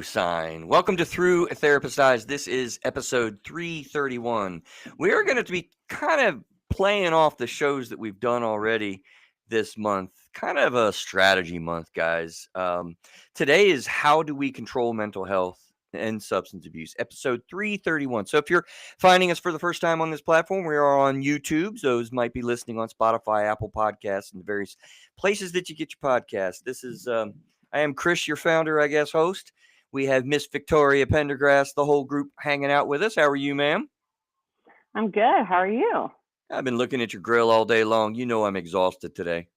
sign. Welcome to Through a Therapist's Eyes. This is episode 331. We are going to be kind of playing off the shows that we've done already this month, kind of a strategy month, guys. Today is How Do We Control Mental Health and Substance Abuse, episode 331. So if you're finding us for the first time on this platform, we are on YouTube. Those might be listening on Spotify, Apple Podcasts, and the various places that you get your podcasts. This is, I am Chris, your founder, I guess, host. We have Miss Victoria Pendergrass, the whole group hanging out with us. How are you, ma'am? I'm good. How are you? I've been looking at your grill all day long. You know I'm exhausted today.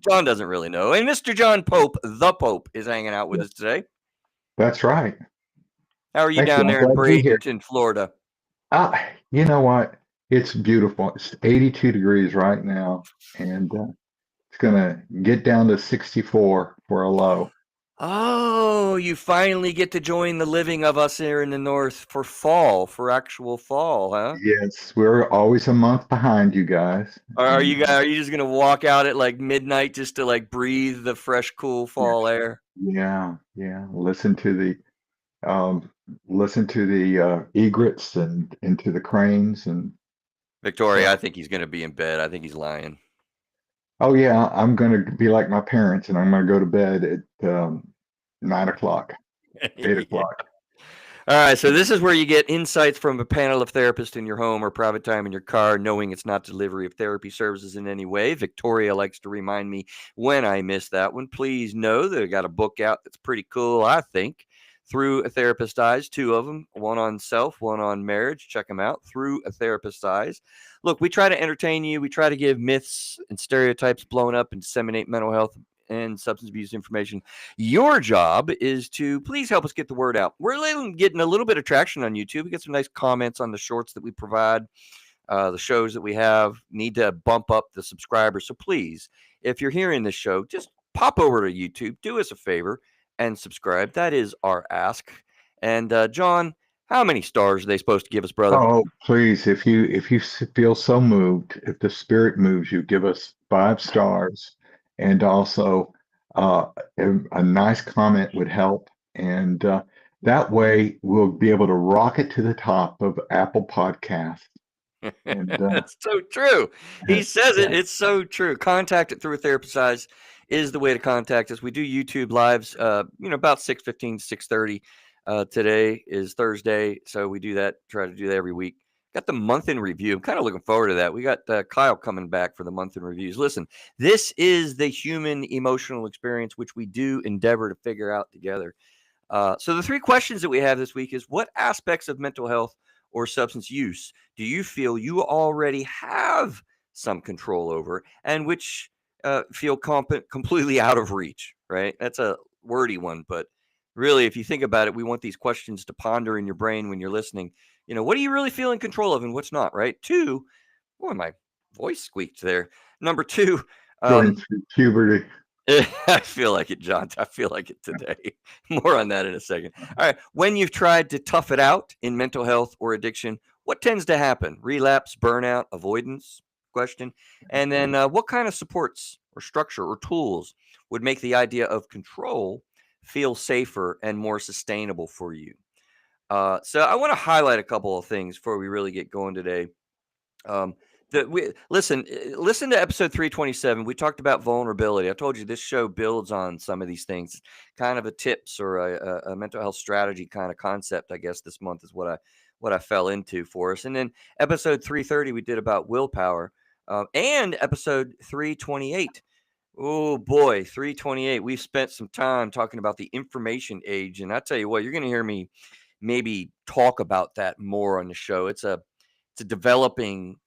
John doesn't really know. And Mr. John Pope, the Pope, is hanging out with us today. That's right. How are you Thank down you. I'm there in glad to be here. Bradenton, Florida? You know what? It's beautiful. It's 82 degrees right now, and it's going to get down to 64 for a low. Oh, you finally get to join the living of us here in the north for fall, for actual fall, huh? Yes, we're always a month behind you guys. Are you just gonna walk out at like midnight just to like breathe the fresh, cool fall air? Yeah. Listen to the egrets and into the cranes and. Victoria, I think he's gonna be in bed. I think he's lying. Oh yeah, I'm going to be like my parents, and I'm going to go to bed at 9 o'clock, 8 o'clock. All right, so this is where you get insights from a panel of therapists in your home or private time in your car, knowing it's not delivery of therapy services in any way. Victoria likes to remind me when I miss that one. Please know that I got a book out that's pretty cool, I think. Through a Therapist's Eyes, two of them, one on self, one on marriage. Check them out, Through a Therapist's Eyes. Look, we try to entertain you. We try to give myths and stereotypes blown up and disseminate mental health and substance abuse information. Your job is to please help us get the word out. We're getting a little bit of traction on YouTube. We get some nice comments on the shorts that we provide, the shows that we have. Need to bump up the subscribers. So please, if you're hearing this show, just pop over to YouTube, do us a favor, and subscribe. That is our ask. And John, how many stars are they supposed to give us, brother? Oh, please, if you feel so moved, if the spirit moves you, give us 5 stars, and also a nice comment would help, and that way we'll be able to rocket to the top of Apple Podcasts. And That's so true. He says it. It's so true. Contact it Through a Therapist's Eyes is the way to contact us. We do YouTube lives, about 6:15 to 6:30. Today is Thursday, so we do that. Try to do that every week. Got the month in review. I'm kind of looking forward to that. We got Kyle coming back for the month in reviews. Listen, this is the human emotional experience, which we do endeavor to figure out together. So the 3 questions that we have this week is: what aspects of mental health or substance use do you feel you already have some control over, and which feel completely out of reach? Right? That's a wordy one, but really, if you think about it, we want these questions to ponder in your brain when you're listening. What do you really feel in control of and what's not, right? 2, boy, my voice squeaked there. Number 2, going through puberty. I feel like it, John. I feel like it today. More on that in a second. All right. When you've tried to tough it out in mental health or addiction, what tends to happen? Relapse, burnout, avoidance? Question. And then what kind of supports or structure or tools would make the idea of control feel safer and more sustainable for you? So I want to highlight a couple of things before we really get going today. Listen to episode 327. We talked about vulnerability. I told you this show builds on some of these things, kind of a tips or a mental health strategy kind of concept. I guess this month is what I fell into for us. And then episode 330 we did about willpower, and episode 328. Oh boy, 328. We've spent some time talking about the information age, and I tell you what, you're going to hear me maybe talk about that more on the show. It's a developing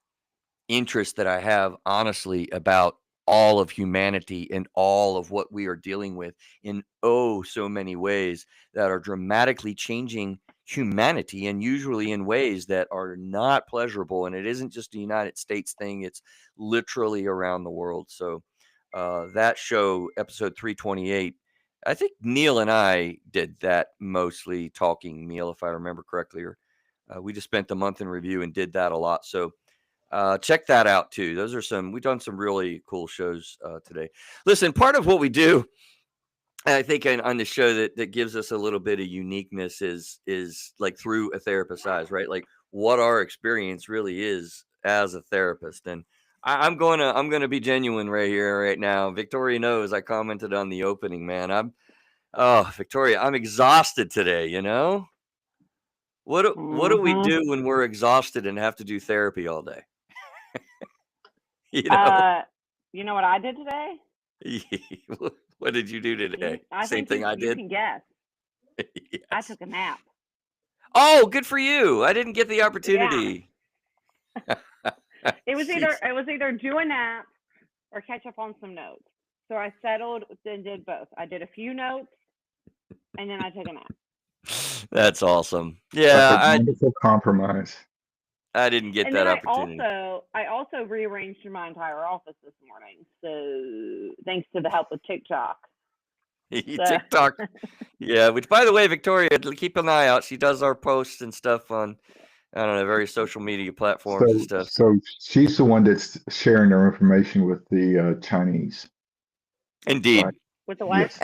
interest that I have, honestly, about all of humanity and all of what we are dealing with in so many ways that are dramatically changing humanity, and usually in ways that are not pleasurable. And it isn't just a United States thing, it's literally around the world. So that show, episode 328, I think Neil and I did that mostly talking, Neil, if I remember correctly, or we just spent the month in review and did that a lot. So check that out too. We've done some really cool shows today. Listen, part of what we do And I think on the show that gives us a little bit of uniqueness is like through a therapist's eyes, right? Like what our experience really is as a therapist. And I'm gonna be genuine right here, right now. Victoria knows I commented on the opening, man. Victoria, I'm exhausted today, you know? What do we Mm-hmm. do when we're exhausted and have to do therapy all day? You know? Uh, you know what I did today? What did you do today? I Same think thing I you did? can guess. I Yes. took a nap. Oh, good for you. I didn't get the Yeah. opportunity. It was Jeez. either do a nap or catch up on some notes. So I settled and did both. I did a few notes and then I took a nap. That's awesome. That's Yeah, a wonderful compromise. I didn't get And that then opportunity. I also rearranged my entire office this morning. So thanks to the help of TikTok. So TikTok. Yeah, which by the way, Victoria, keep an eye out. She does our posts and stuff on, I don't know, various social media platforms and So, stuff. so she's the one that's sharing her information with the Chinese, right? Indeed. with the what? Yes.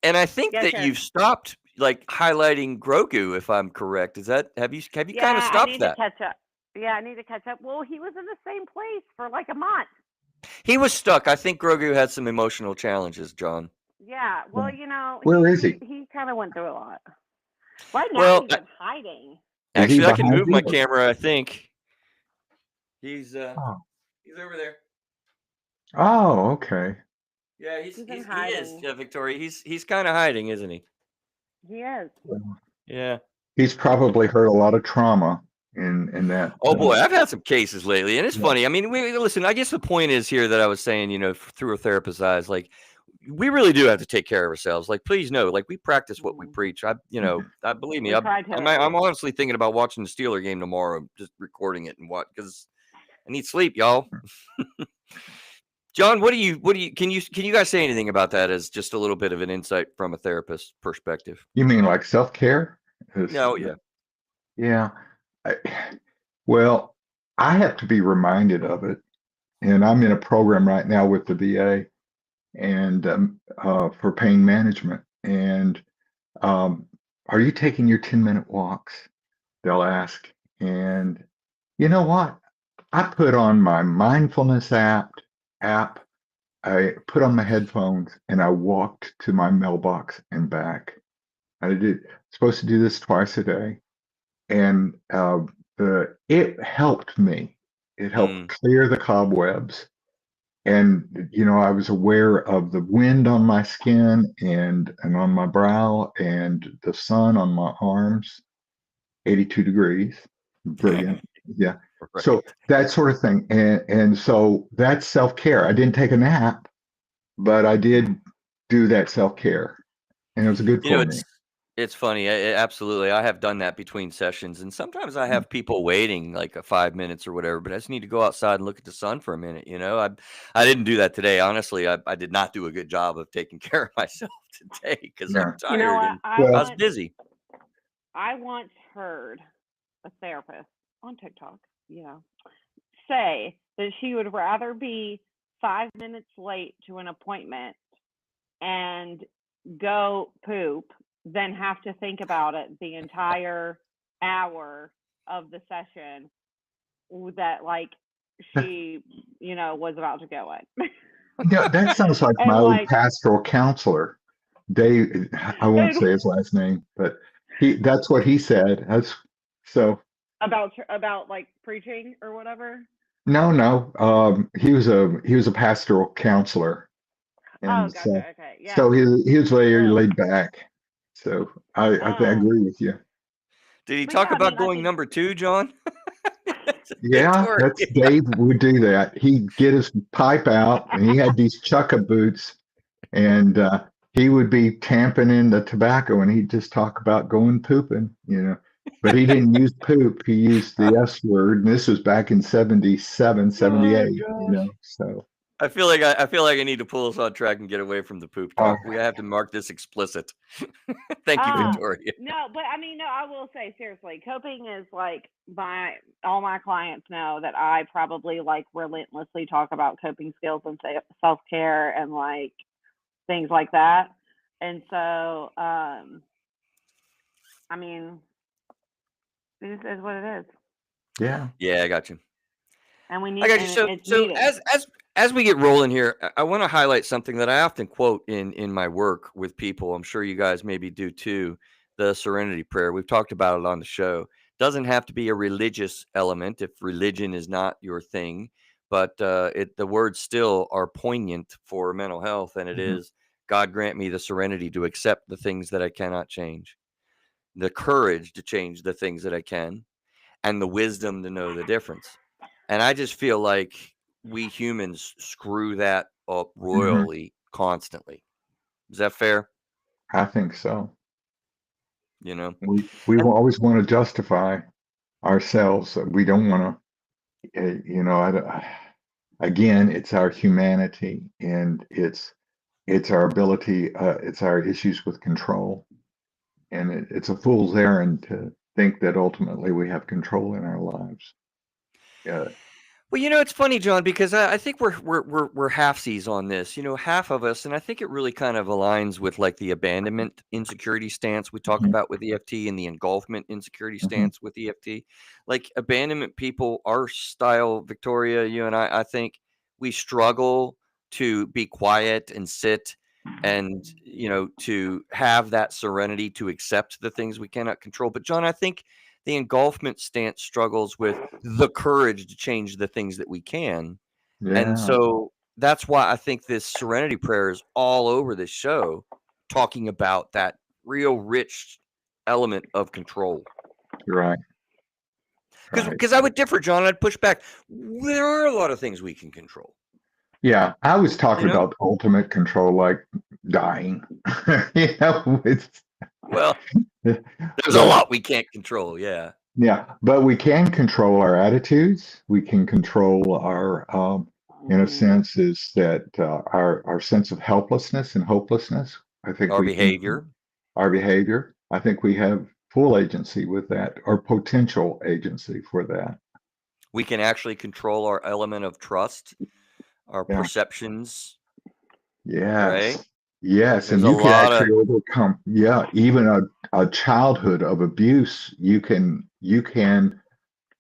And I think Yes, that sir. you've stopped like highlighting Grogu, if I'm correct. Is that have you kind of Yeah, I stopped need to that? catch up. Yeah, I need to catch up. Well, he was in the same place for like a month. He was stuck. I think Grogu had some emotional challenges, John. Yeah. Well, you know, Where is he? he kind of went through a lot. Right now Well, he's in hiding. Is he actually, I can behind move my you? camera. I think he's Oh, he's over there. oh, okay. Yeah, He's in he is. hiding. Yeah, Victoria. He's kind of hiding, isn't he? He is. Well, Yeah. he's probably heard a lot of trauma in that. Oh boy, I've had some cases lately, and it's Yeah. funny. I mean, listen. I guess the point is here that I was saying, through a therapist's eyes, like we really do have to take care of ourselves. Like, please know, like we practice what we preach. I believe me. We try to at I'm least. honestly thinking about watching the Steeler game tomorrow, just recording it and what because I need sleep, y'all. John, what do you can you guys say anything about that as just a little bit of an insight from a therapist perspective? You mean like self-care? No, yeah. Yeah. I, well, I have to be reminded of it. And I'm in a program right now with the VA and for pain management. And are you taking your 10-minute walks? They'll ask. And you know what? I put on my mindfulness app. I put on my headphones and I walked to my mailbox and back. I did supposed to do this twice a day, and it helped me. It helped clear the cobwebs, and I was aware of the wind on my skin and on my brow, and the sun on my arms. 82 degrees, brilliant. Yeah. So Right. that sort of thing, and so that's self care. I didn't take a nap, but I did do that self care, and it was good for me. It's funny. Absolutely. I have done that between sessions, and sometimes I have people waiting like 5 minutes or whatever. But I just need to go outside and look at the sun for a minute. I didn't do that today. Honestly, I did not do a good job of taking care of myself today because I'm Yeah. You know tired what? and I was Well, busy. I once heard a therapist on TikTok, say that she would rather be 5 minutes late to an appointment and go poop than have to think about it the entire hour of the session that like she was about to go in. that sounds like my And old like pastoral counselor, Dave. I won't and say his last name, but that's what he said. That's so. about like preaching or whatever. No. He was a pastoral counselor, Oh, and gotcha. so Okay, so yeah. he was very Well, laid back. So I agree with you. Did he but yeah, talk I about mean, I going think number 2, John? Yeah, Victoria. that's Dave would do that. He'd get his pipe out, and he had these chukka boots, and he would be tamping in the tobacco, and he'd just talk about going pooping. But he didn't use poop; he used the S word, and this was back in 77, Oh 78. gosh. So I feel like I need to pull us on track and get away from the poop uh, talk. We have to mark this explicit. Thank you, uh Victoria. no, but I mean, no, I will say seriously, coping is like all my clients know that I probably like relentlessly talk about coping skills and self-care and like things like that. And so, I mean, it just is what it is, Yeah. Yeah, I got you. and we I need, got you. and So it's so needed. as we get rolling here, I want to highlight something that I often quote in my work with people. I'm sure you guys maybe do too. The Serenity Prayer. We've talked about it on the show. Doesn't have to be a religious element if religion is not your thing, but the words still are poignant for mental health, and it Mhm. is God grant me the serenity to accept the things that I cannot change, the courage to change the things that I can, and the wisdom to know the difference. And I just feel like we humans screw that up Mhm. royally constantly. Is that fair? I think so. You know? We And will always want to justify ourselves. We don't want to, again, it's our humanity and it's our ability, it's our issues with control. And it's a fool's errand to think that ultimately we have control in our lives. Yeah. well, it's funny, John, because I think we're halfsies on this. Half of us, and I think it really kind of aligns with like the abandonment insecurity stance we talk Mhm. about with EFT and the engulfment insecurity Mhm. stance with EFT. Like abandonment people, our style, Victoria, you and I think we struggle to be quiet and sit and to have that serenity to accept the things we cannot control. But John, I think the engulfment stance struggles with the courage to change the things that we can. And Yeah. so that's why I think this serenity prayer is all over this show, talking about that real rich element of control. Right. Because Right. because I would differ, John. I'd push back. There are a lot of things we can control. Yeah. I was You talking know. about ultimate control, like dying. It's Well, there's a but lot we can't control. Yeah. yeah, but we can control our attitudes. We can control our, in a Mhm. sense, is that our sense of helplessness and hopelessness. I think Our we can behavior. our behavior. I think we have full agency with that, or potential agency for that. We can actually control our element of trust, our Yeah. perceptions. Right. Yes. Yes. There's And a you can lot actually of overcome, yeah, even a childhood of abuse, you can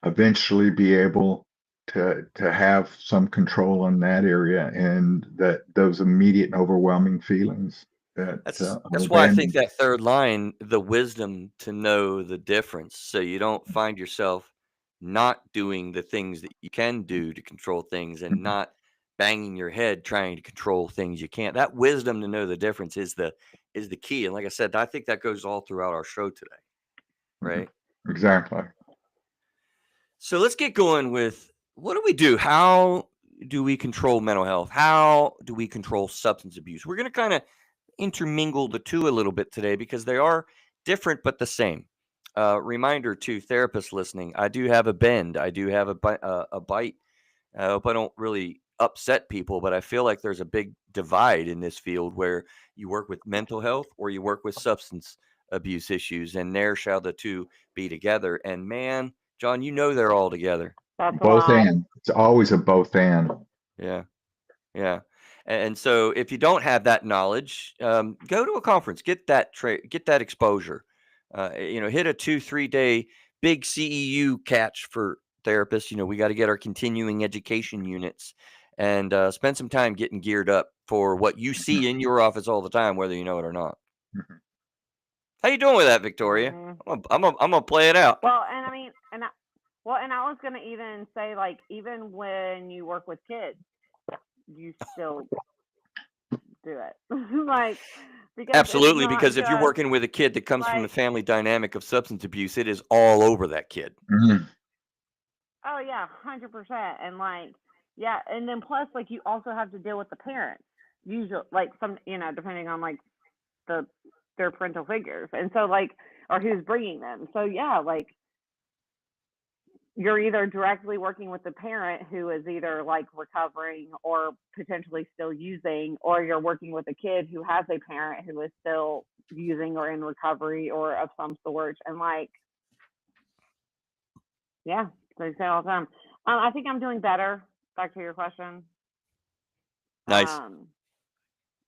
eventually be able to have some control on that area and that those immediate and overwhelming feelings that of That's why I think abandonment. that third line, the wisdom to know the difference, so you don't find yourself not doing the things that you can do to control things and Mhm. not banging your head trying to control things you can't. That wisdom to know the difference is the key. And like I said, I think that goes all throughout our show today, Mhm. right? Exactly. So let's get going with what do we do? How do we control mental health? How do we control substance abuse? We're going to kind of intermingle the two a little bit today because they are different but the same. Reminder to therapists listening: I do have a bend. I do have a bite. I hope I don't really upset people, but I feel like there's a big divide in this field where you work with mental health or you work with substance abuse issues, and there shall the two be together. And man, John, they're all together. That's a Both lot. and. It's always a both and. Yeah. Yeah. And so if you don't have that knowledge, go to a conference, get that exposure. Hit a 2-3 day big CEU catch for therapists. We got to get our continuing education units and spend some time getting geared up for what you Mhm. see in your office all the time, whether you know it or not. Mhm. How you doing with that, Victoria? Mhm. I'm gonna play it out. Well, and I mean, and I was gonna even say, like, even when you work with kids, you still do it, like, because it's Absolutely, not because if you're just working with a kid that comes from the like, family dynamic of substance abuse, it is all over that kid. Mhm. oh yeah, 100%, and like, yeah, and then plus, like, you also have to deal with the parents, usually, like, some, depending on like the their parental figures, and so like, or who's bringing them. So yeah, like, you're either directly working with the parent who is either like recovering or potentially still using, or you're working with a kid who has a parent who is still using or in recovery or of some sort. And like, yeah, they say all the time. I think I'm doing better. Back to your question. Nice. Um,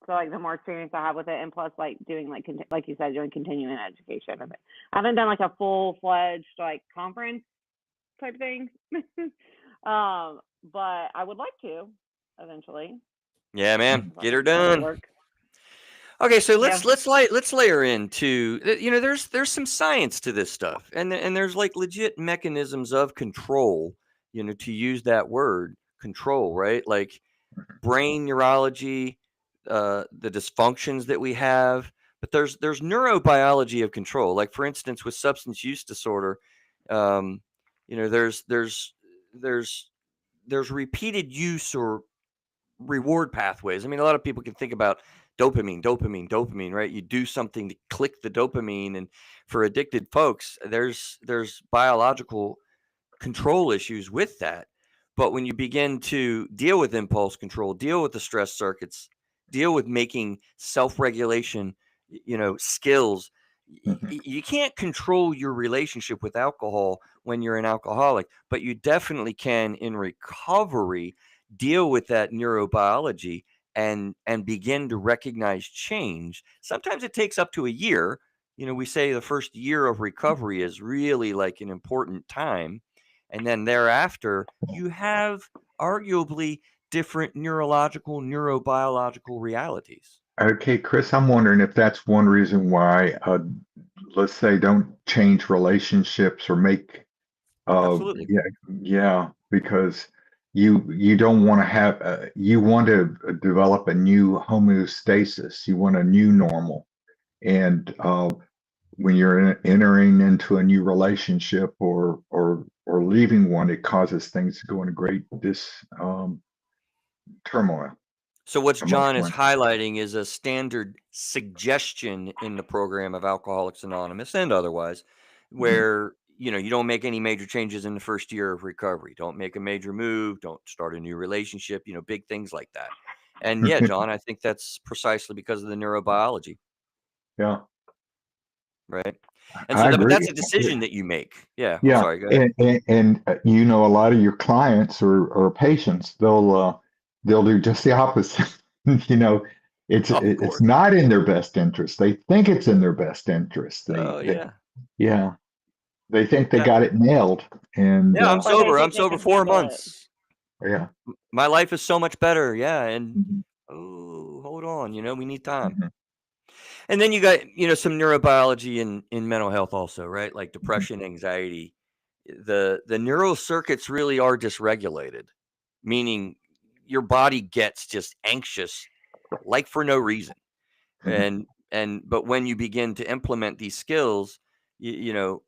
So like the more experience I have with it, and plus like doing like like you said, doing continuing education of it. I haven't done like a full-fledged like conference type thing, but I would like to eventually. Yeah, man, If I get her can make it done. work. Okay, so Yeah. let's layer into there's some science to this stuff, and there's like legit mechanisms of control, to use that word control, right? Like brain neurology, the dysfunctions that we have, but there's neurobiology of control. Like for instance, with substance use disorder, um, there's repeated use or reward pathways. I mean, a lot of people can think about dopamine, right? You do something to click the dopamine, and for addicted folks, there's biological control issues with that. But when you begin to deal with impulse control, deal with the stress circuits, deal with making self-regulation, skills, Mhm. you can't control your relationship with alcohol when you're an alcoholic, but you definitely can in recovery deal with that neurobiology and begin to recognize change. Sometimes it takes up to a year. We say the first year of recovery is really like an important time, and then thereafter, you have arguably different neurological, neurobiological realities. Okay, Chris, I'm wondering if that's one reason why, let's say, don't change relationships or make, Absolutely. yeah, yeah, because you don't want to have, you want to develop a new homeostasis. You want a new normal, and when you're entering into a new relationship or leaving one, it causes things to go into great turmoil, So what John is emotionally. highlighting is a standard suggestion in the program of Alcoholics Anonymous and otherwise, Mhm. where you don't make any major changes in the first year of recovery. Don't make a major move. Don't start a new relationship. Big things like that. And yeah, John, I think that's precisely because of the neurobiology, Yeah, right? And so I that, but agree. that's a decision that you make. Yeah, I'm Yeah, sorry. Go ahead. and a lot of your clients or patients, they'll do just the opposite. You know, Of it's course. not in their best interest. They think it's in their best interest. Oh yeah, Yeah, they think they yeah, got it nailed, and yeah. I'm Or they sober. I'm think they sober can 4 months. yeah. My life is so much better. Yeah, and Mhm, oh, hold on. We need time. mhm, And then you got some neurobiology in mental health also, right? Like mhm, depression, anxiety. The neural circuits really are dysregulated, meaning your body gets just anxious, like for no reason. mhm, But when you begin to implement these skills, your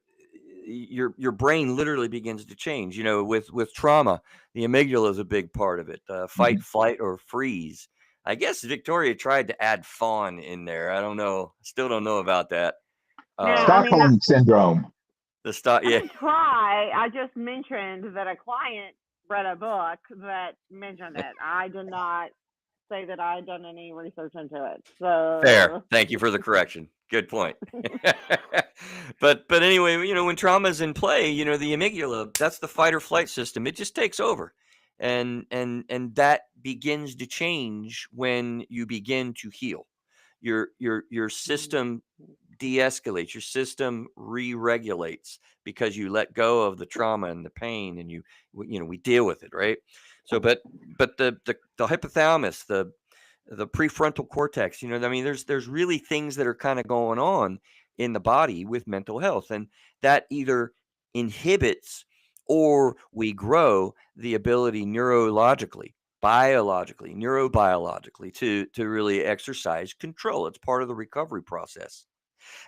brain literally begins to change. With trauma, the amygdala is a big part of it. Fight, mhm. flight, or freeze. I guess Victoria tried to add fawn in there. I don't know. Still don't know about that. Yeah, I mean, Stockholm syndrome. The start, I yeah. didn't try. I just mentioned that a client read a book that mentioned it. I did not say that I had done any research into it. Fair. So, Thank you for the correction. Good point. But anyway, when trauma is in play, the amygdala, that's the fight or flight system. It just takes over. And that begins to change when you begin to heal. Your system de-escalates, your system re-regulates because you let go of the trauma and the pain, and we deal with it, right? So but the hypothalamus, the prefrontal cortex, I mean, there's really things that are kind of going on in the body with mental health, and that either inhibits or we grow the ability neurologically, biologically, neurobiologically to really exercise control. It's part of the recovery process.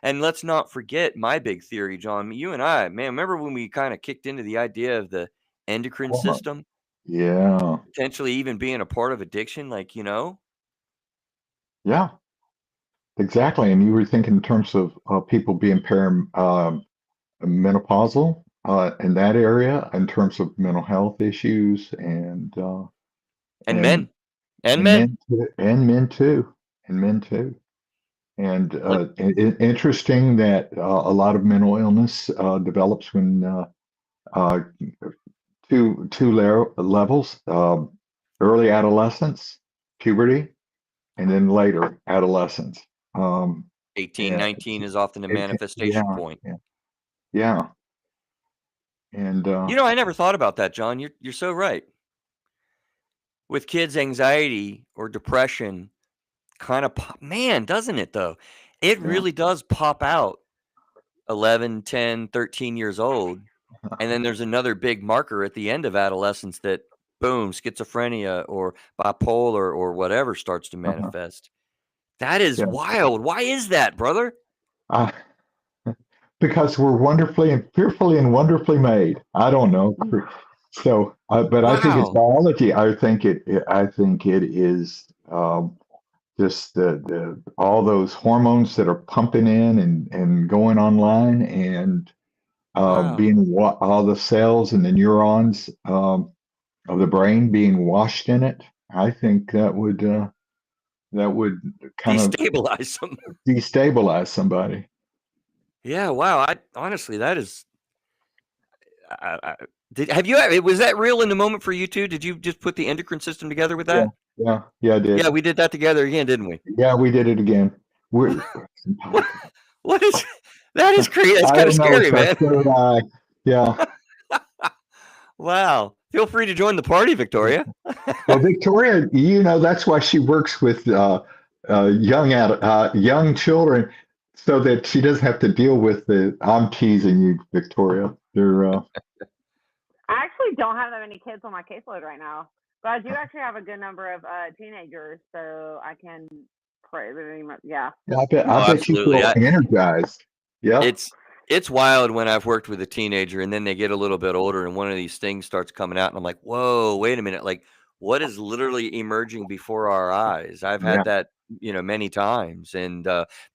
And let's not forget my big theory, John. You and I, man, remember when we kind of kicked into the idea of the endocrine Hormone. system Yeah, potentially even being a part of addiction, like, yeah, exactly. And you were thinking in terms of people being menopausal in that area in terms of mental health issues and and men and and men. men too. And Like, interesting that a lot of mental illness develops when uh, two levels: early adolescence, puberty, and then later adolescence. 18, Yeah, 19 is often a yeah, manifestation point. yeah, yeah. And I never thought about that, John. You're so right. With kids, anxiety or depression kind of man, doesn't it though? It yeah, really does pop out 11, 10, 13 years old. And then there's another big marker at the end of adolescence that boom, schizophrenia or bipolar or whatever starts to uh-huh, manifest. That is yeah. wild. Why is that, brother? Uh, because we're wonderfully and fearfully and wonderfully made. I don't know. So, but I think it's Wow. biology. I think it is just the all those hormones that are pumping in and going online and Wow. being all the cells and the neurons of the brain being washed in it. I think that would kind of Destabilize them. destabilize somebody. Yeah, wow. I honestly, that is I have you was that real in the moment for you too? Did you just put the endocrine system together with Yeah, that? yeah, I Yeah, did. we did that together again, didn't we? Yeah, we did it again. We're, What what is that is crazy. That's I kind of don't know. scary, It's our man. third eye. Yeah. Wow. Feel free to join the party, Victoria. Well, Victoria, that's why she works with young children, so that she doesn't have to deal with the. I'm teasing you, Victoria. They're I actually don't have that many kids on my caseload right now, but I do actually have a good number of teenagers, so I can pray. Yeah. I Oh, bet you absolutely. feel energized. Yep. It's wild when I've worked with a teenager and then they get a little bit older and one of these things starts coming out and I'm like, whoa, wait a minute. Like, what is literally emerging before our eyes? I've Yeah. had that, many times. And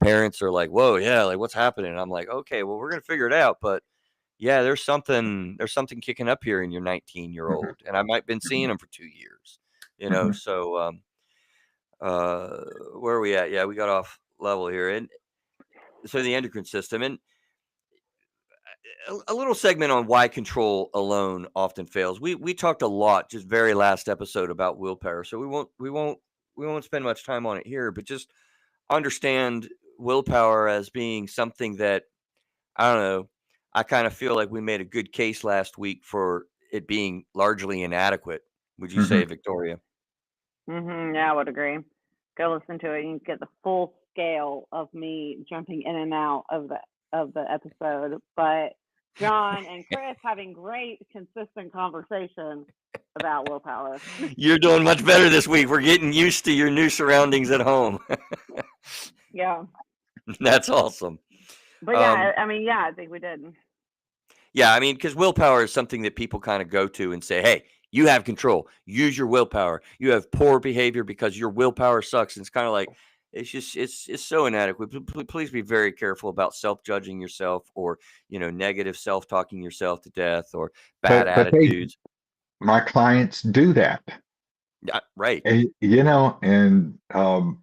parents are like, whoa, yeah, like what's happening? And I'm like, okay, well, we're gonna figure it out. But yeah, there's something kicking up here in your 19-year-old. And I might been seeing them for 2 years, Mhm. so where are we at? Yeah, we got off level here. And so the endocrine system and a little segment on why control alone often fails. We talked a lot just very last episode about willpower, so we won't spend much time on it here, but just understand willpower as being something that I don't know. I kind of feel like we made a good case last week for it being largely inadequate. Would you say, Mhm. Victoria? Yeah, I would agree. Go listen to it. You can get the full scale of me jumping in and out of the episode. But John and Chris having great, consistent conversation about willpower. You're doing much better this week. We're getting used to your new surroundings at home. Yeah. That's awesome. But Um, yeah, I mean, yeah, I think we did. Yeah, I mean, because willpower is something that people kind of go to and say, "Hey, you have control. Use your willpower. You have poor behavior because your willpower sucks." And it's kind of like it's so inadequate. Please be very careful about self-judging yourself or negative self-talking yourself to death or bad But attitudes. my clients do that. Yeah, right. And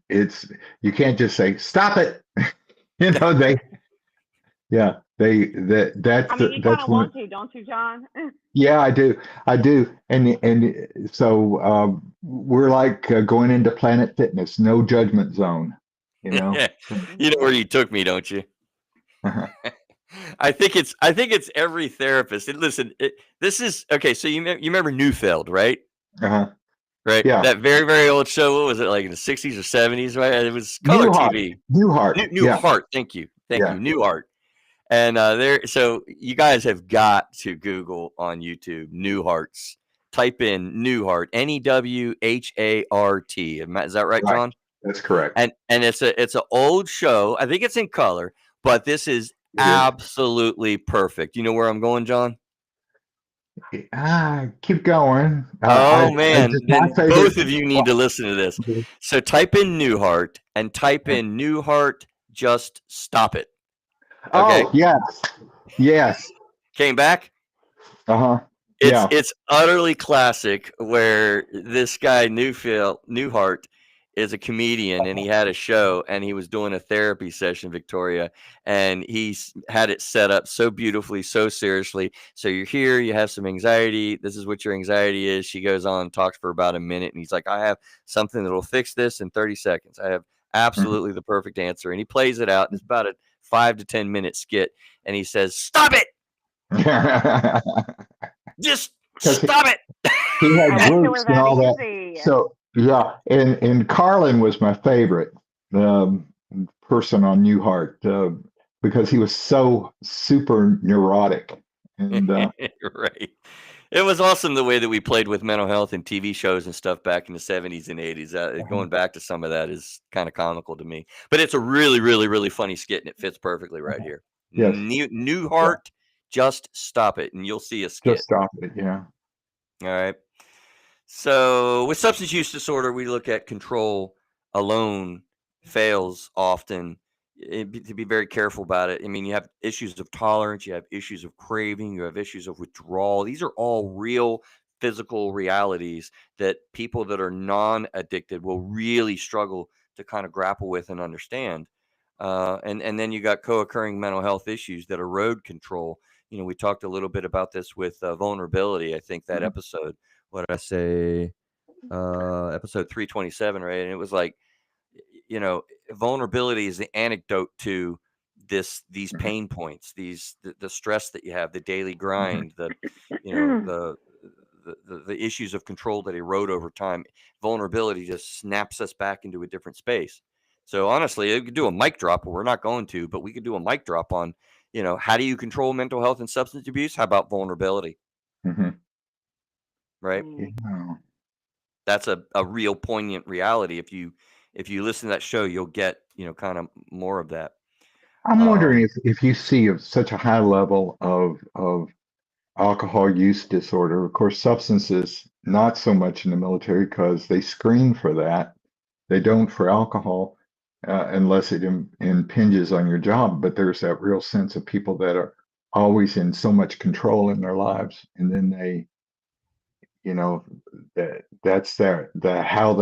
it's you can't just say stop it. They yeah I mean, you kind that's of one. want to, don't you, John? Yeah, I do, and so we're like going into Planet Fitness, no judgment zone. You know. You know where you took me, don't you? Uh-huh. I think it's every therapist. And listen, this is okay. So you remember Neufeld, right? Uh-huh. Right, Yeah, that very very old show. What was it like in the 60s or 70s? Right, it was color Newhart, TV. Newhart. New Yeah, Heart. Thank you, yeah. New Art. And there, so you guys have got to Google on YouTube New Hearts. Type in New Heart, Newhart. Is that right, Right. John? That's correct. And it's an old show. I think it's in color, but this is It is. absolutely perfect. You know where I'm going, John? Keep going. Oh I man, just my then favorite. both of you need to listen to this. So type in Newhart and type in Newhart, just stop it. Okay. Oh, yes, yes. Came back. Uh-huh. It's Yeah. it's utterly classic where this guy Newhart is a comedian, and he had a show, and he was doing a therapy session, Victoria, and had it set up so beautifully, so seriously. So you're here, you have some anxiety. This is what your anxiety is. She goes on and talks for about a minute, and he's like, I have something that'll fix this in 30 seconds. I have absolutely the perfect answer. And he plays it out, and it's about a 5 to 10 minute skit, and he says, "Stop it! Just Because stop it!" he had I wish it groups was and that all that. easy. So yeah, and Carlin was my favorite um, person on Newhart because he was so super neurotic, and Right. It was awesome the way that we played with mental health and TV shows and stuff back in the 70s and 80s. Going back to some of that is kind of comical to me. But it's a really, really, really funny skit, and it fits perfectly right here. yes, New yeah, Heart, just stop it, and you'll see a just skit. stop it. Yeah. All right. So with substance use disorder, we look at control alone fails often. To be very careful about it. I mean, you have issues of tolerance, you have issues of craving, you have issues of withdrawal. These are all real physical realities that people that are non-addicted will really struggle to kind of grapple with and understand. And then you got co-occurring mental health issues that erode control. We talked a little bit about this with vulnerability. I think that Mhm. episode, what did I say? Episode 327, right? And it was like, you know, vulnerability is the antidote to these Mhm. pain points, the stress that you have, the daily Mhm. grind, you know, the issues of control that erode over time. Vulnerability just snaps us back into a different space. So honestly, we could do a mic drop, but we're not going to, but we could do a mic drop on, how do you control mental health and substance abuse? How about vulnerability, Mhm. right? Yeah. That's a real poignant reality. If you listen to that show, you'll get, kind of more of that. I'm wondering Um, if you see such a high level of alcohol use disorder. Of course, substances not so much in the military because they screen for that. They don't for alcohol unless it impinges on your job. But there's that real sense of people that are always in so much control in their lives, and then they, you know, that's the how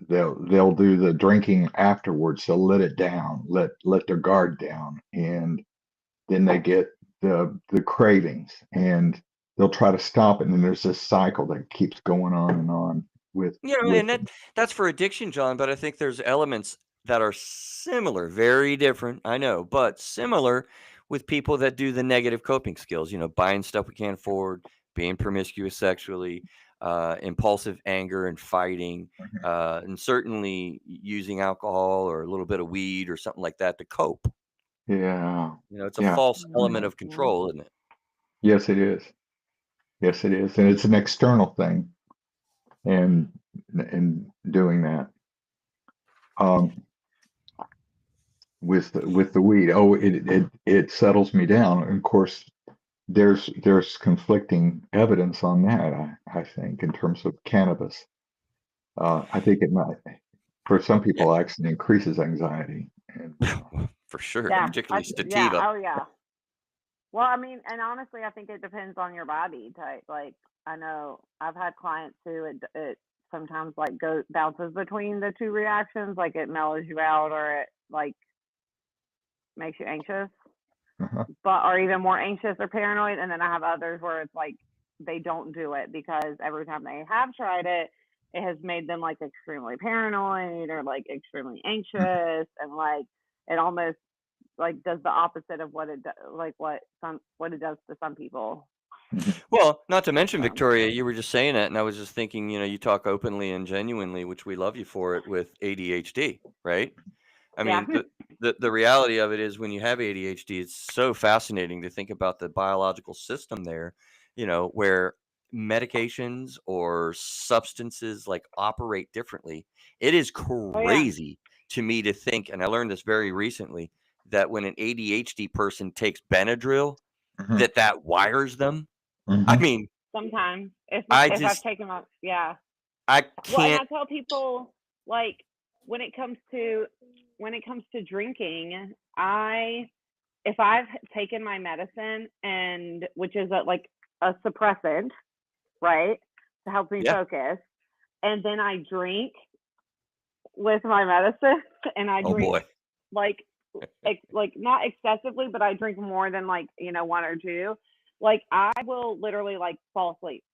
they'll do the drinking afterwards. They'll let it down, let their guard down, and then they get the cravings, and they'll try to stop it. And then there's this cycle that keeps going on and on with and that's for addiction, John, but I think there's elements that are similar, very different, I know, but similar with people that do the negative coping skills, buying stuff we can't afford, being promiscuous sexually, impulsive anger and fighting, and certainly using alcohol or a little bit of weed or something like that to cope. yeah, It's a yeah, false element of Mhm. control, isn't it? yes it is, yes it is, and it's an external thing, and doing that um with the weed. Oh, it settles me down. And of course, there's conflicting evidence on that. I think in terms of cannabis, I think it might, for some Yeah, people, actually increases anxiety. And for sure, Yeah, particularly yeah, sativa. oh yeah. Well, I mean, and honestly, I think it depends on your body type. Like, I know I've had clients who it sometimes like goes bounces between the two reactions, like it mellows you out or it like makes you anxious, uh-huh. but or even more anxious or paranoid. And then I have others where it's like they don't do it because every time they have tried it, it has made them like extremely paranoid or like extremely anxious and like it almost like does the opposite of what it like what it does to some people. Mhm. Well, not to mention, So Victoria, you were just saying that, and I was just thinking, you talk openly and genuinely, which we love you for it, with ADHD, right? I yeah, mean, the reality of it is when you have ADHD, it's so fascinating to think about the biological system there, where medications or substances like operate differently. It is oh yeah, crazy to me to think, and I learned this very recently, that when an ADHD person takes Benadryl, Mhm. that wires them. I Mhm. mean, sometimes I if I've just taken my yeah. I Well, and can't. I tell people like when it comes to drinking, I if I've taken my medicine and which is like a suppressant, right, to help me Yeah. focus, and then I drink, with my medicine, and I Oh drink boy. like like not excessively, but I drink more than like one or two. Like I will literally like fall asleep.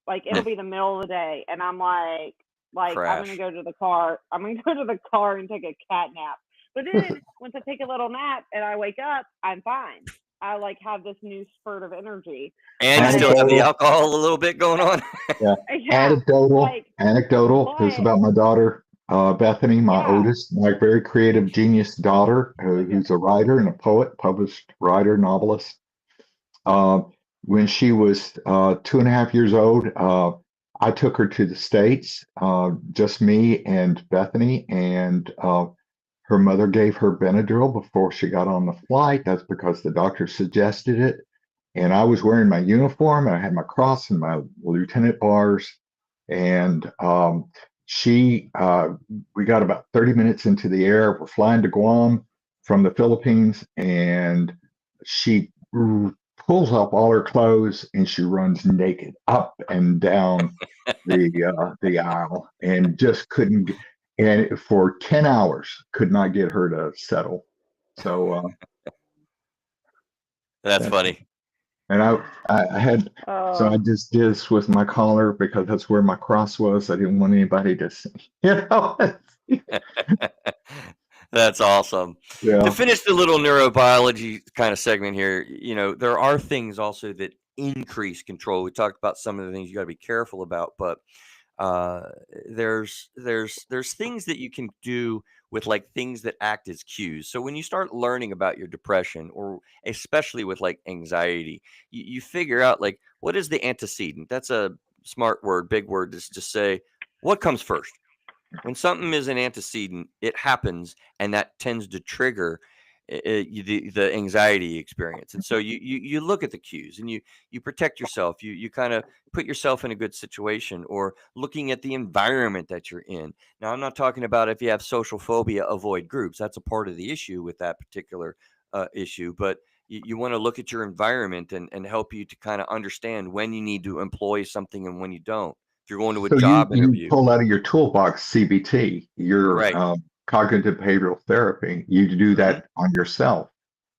Like it'll be the middle of the day, and I'm like I'm gonna Crash. go to the car. I'm gonna go to the car and take a cat nap. But then once I take a little nap and I wake up, I'm fine. I like have this new spurt of energy. And you But still have the Anecdotal, alcohol a little bit going on. yeah, yeah, anecdotal, like anecdotal. This is but about my daughter, Bethany, my yeah, oldest, my very creative genius daughter, really good. who's a writer and a poet, published writer, novelist. Uh, when she was 2.5 years old, I took her to the States, just me and Bethany, and her mother gave her Benadryl before she got on the flight. That's because the doctor suggested it. And I was wearing my uniform, and I had my cross and my lieutenant bars. And we got about 30 minutes into the air. We're flying to Guam from the Philippines, and she pulls up all her clothes and she runs naked up and down the aisle, and just couldn't and for 10 hours could not get her to settle. So That's that's funny. and I had so I Oh, just did this with my collar because that's where my cross was. I didn't want anybody to see, That's awesome. To yeah. finish the little neurobiology kind of segment here, there are things also that increase control. We talked about some of the things you got to be careful about, but uh, there's things that you can do with like things that act as cues. So when you start learning about your depression, or especially with like anxiety, you figure out like what is the antecedent. That's a smart word, big word, is to say what comes first. When something is an antecedent, it happens, and that tends to trigger the anxiety experience. And so you look at the cues, and you protect yourself. You kind of put yourself in a good situation, or looking at the environment that you're in. Now, I'm not talking about if you have social phobia, avoid groups. That's a part of the issue with that particular issue, but you want to look at your environment and help you to kind of understand when you need to employ something and when you don't. If you're going to a So you job you interview, pull out of your toolbox CBT, your right? cognitive behavioral therapy. You do Mhm. that on yourself.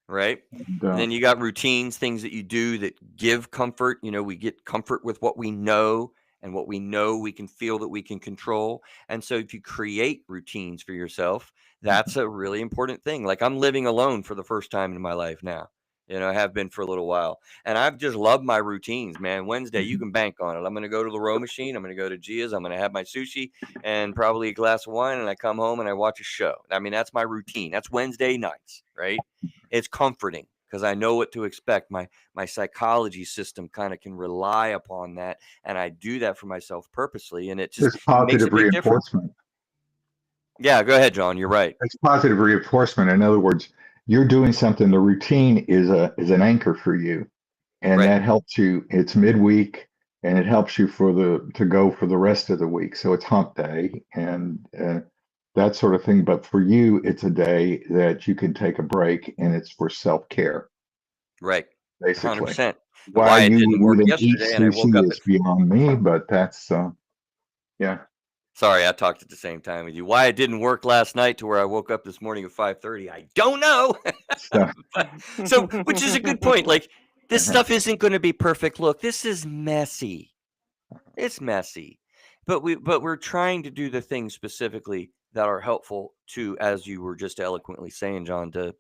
Right. And, And then you got routines, things that you do that give comfort. We get comfort with what we know, and what we know we can feel that we can control. And so if you create routines for yourself, that's a really important thing. Like I'm living alone for the first time in my life now. I have been for a little while. And I've just loved my routines, man. Wednesday, you Mhm. can bank on it. I'm going to go to the row machine. I'm going to go to Gia's. I'm going to have my sushi and probably a glass of wine. And I come home and I watch a show. I mean, that's my routine. That's Wednesday nights, right? It's comforting because I know what to expect. My psychology system kind of can rely upon that, and I do that for myself purposely, and It's it makes a positive big difference. reinforcement. Yeah, go ahead, John. You're right. It's positive reinforcement. In other words, you're doing something. The routine is an anchor for you, and Right. that helps you. It's midweek, and it helps you to go for the rest of the week. So it's hump day and that sort of thing. But for you, it's a day that you can take a break, and it's for self care, Right. basically. 100%. And Why why it you didn't would work even eat yesterday, and I woke sushi up at is beyond me, but that's yeah. sorry, I talked at the same time with you. Why it didn't work last night to where I woke up this morning at 5:30, I don't know. So, But so, which is a good point. Like this stuff isn't going to be perfect. Look, this is messy. It's messy, but we're trying to do the things specifically that are helpful to, as you were just eloquently saying, John, to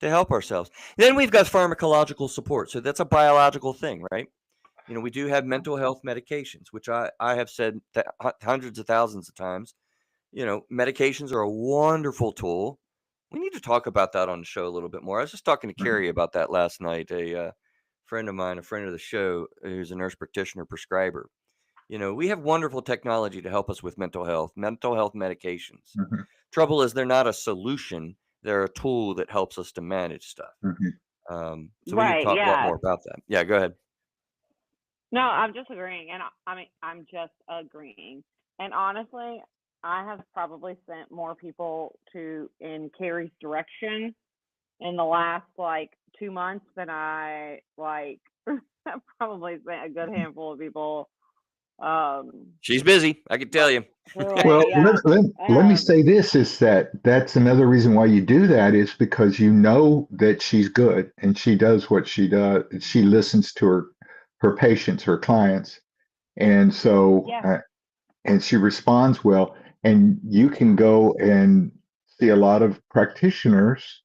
help ourselves. Then we've got pharmacological support. So that's a biological thing, right? We do have mental health medications, which I have said that hundreds of thousands of times. Medications are a wonderful tool. We need to talk about that on the show a little bit more. I was just talking to Carrie about that last night. A friend of mine, a friend of the show, who's a nurse practitioner prescriber. We have wonderful technology to help us with mental health medications. mhm, Trouble is, they're not a solution. They're a tool that helps us to manage stuff. mhm. So we need to right, talk a lot yeah. more about that. Yeah, go ahead. No, I'm just agreeing, and I mean, I'm just agreeing. And honestly, I have probably sent more people to in Carrie's direction in the last like 2 months than I like. I've probably sent a good handful of people She's busy, I can tell you. Well, Yeah. let me say this is that's another reason why you do that is because you know that she's good and she does what she does. She listens to her patients, her clients, and so Yeah. and she responds well. And you can go and see a lot of practitioners,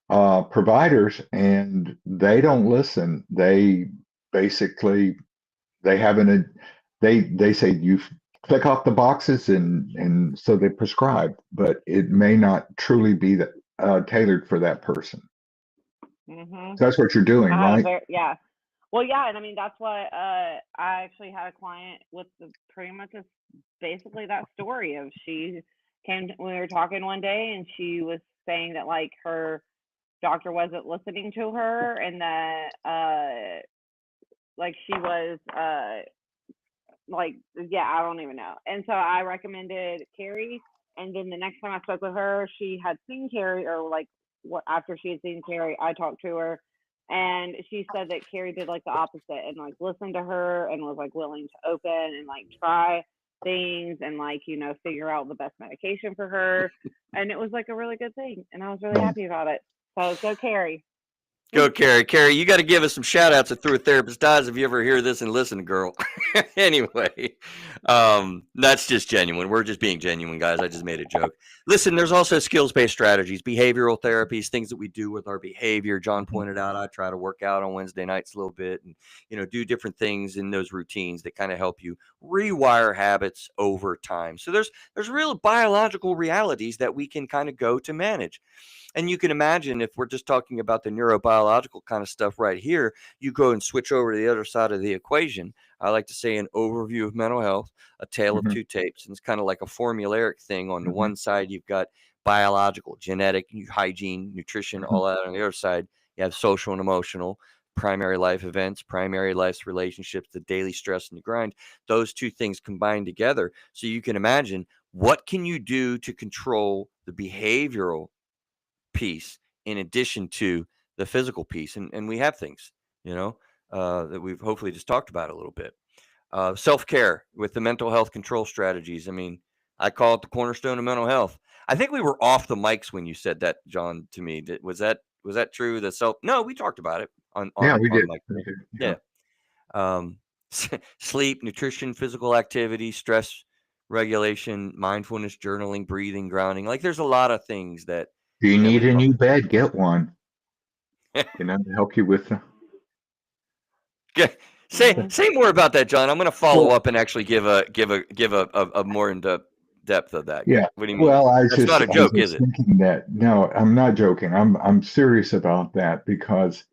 providers, and they don't listen. They basically they haven't they say you click off the boxes and so they prescribe, but it may not truly be that tailored for that person. Mhm. So that's what you're doing, I had a right? very yeah. Well, yeah, and I mean that's what I actually had a client with pretty much basically that story of she came we were talking one day and she was saying that like her doctor wasn't listening to her and that like she was like yeah, I don't even know. And so I recommended Carrie, and then the next time I spoke with her, she had seen Carrie, or like what after she had seen Carrie, I talked to her, and she said that Carrie did like the opposite and like listened to her and was like willing to open and like try things and like figure out the best medication for her, and it was like a really good thing, and I was really happy about it. So go Carrie. Go, Carrie. Carrie, you got to give us some shout outs at Through a Therapist's Eyes if you ever hear this and listen, girl. Anyway, that's just genuine. We're just being genuine, guys. I just made a joke. Listen, there's also skills based strategies, behavioral therapies, things that we do with our behavior. John pointed out I try to work out on Wednesday nights a little bit and, do different things in those routines that kind of help you rewire habits over time. So there's real biological realities that we can kind of go to manage. And you can imagine if we're just talking about the neurobiological kind of stuff right here, you go and switch over to the other side of the equation. I like to say an overview of mental health, a tale of Mhm, two tapes. And it's kind of like a formulaic thing. On the mhm, one side, you've got biological, genetic, hygiene, nutrition, mhm, all that. On the other side, you have social and emotional, primary life events, primary life's relationships, the daily stress and the grind. Those two things combined together. So you can imagine, what can you do to control the behavioral piece in addition to the physical piece? And we have things, that we've hopefully just talked about a little bit. Self-care with the mental health control strategies. I mean, I call it the cornerstone of mental health. I think we were off the mics when you said that, John, to me. Was that true? No, we talked about it on yeah, on we on did. mic. We did. Yeah. Yeah. Um, sleep, nutrition, physical activity, stress regulation, mindfulness, journaling, breathing, grounding. Like there's a lot of things that Do you we need a talk. new bed? Get one. To help you with the. Mhm. Say more about that, John. I'm going to follow Well, up and actually give a more in depth of that. yeah. What do you mean? Well, That's not a I was joke, is just it? thinking that. No, I'm not joking. I'm serious about that because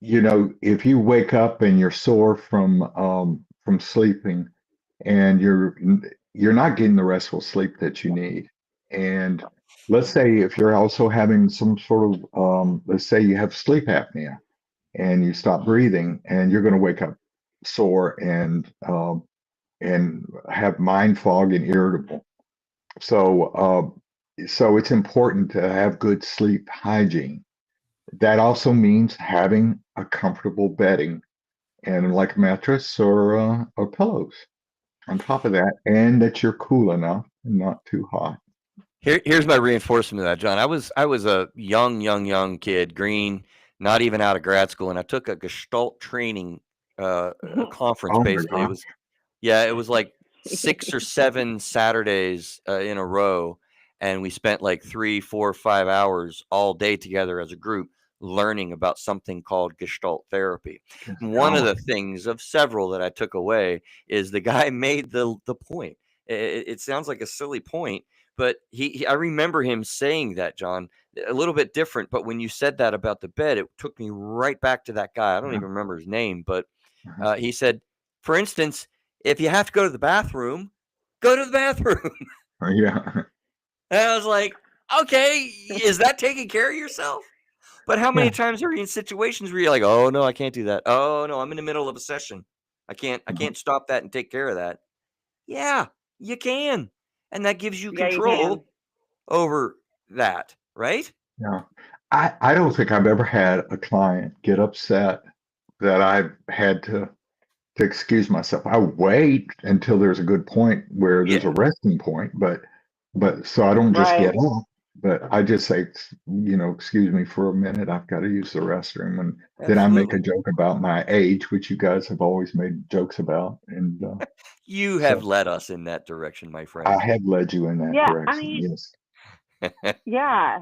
if you wake up and you're sore from sleeping and you're not getting the restful sleep that you need. And let's say if you're also having some sort of let's say you have sleep apnea and you stop breathing and you're going to wake up sore and have mind fog and irritable. So it's important to have good sleep hygiene. That also means having a comfortable bedding and like a mattress or pillows on top of that, and that you're cool enough and not too hot. Here's my reinforcement of that, John. I was a young kid, green, not even out of grad school, and I took a Gestalt training a conference. Oh my Basically, gosh. it was like 6 or 7 Saturdays, in a row, and we spent like 3, 4, 5 hours all day together as a group learning about something called Gestalt therapy. And one of Oh, the things of several that I took away is the guy made the point. It sounds like a silly point, but I remember him saying that, John, a little bit different, but when you said that about the bed, it took me right back to that guy. I don't yeah. even remember his name, but Uh-huh. he said, for instance, if you have to go to the bathroom, go to the bathroom. Yeah. And I was like, okay, is that taking care of yourself? But how Yeah. many times are you in situations where you're like, oh no, I can't do that. Oh no, I'm in the middle of a session. I Uh-huh. can't stop that and take care of that. Yeah, you can. And that gives you Yeah, you can. control over that, right? Yeah. I don't think I've ever had a client get upset that I've had to to excuse myself. I wait until there's a good point where there's a Yeah. resting point, but so I don't just Right. get up, but I just say, excuse me for a minute. I've got to use the restroom, and then I make a Absolutely. joke about my age, which you guys have always made jokes about, and You have so led us in that direction, my I friend. have led you in that Yeah, I direction. mean, Yes. yeah.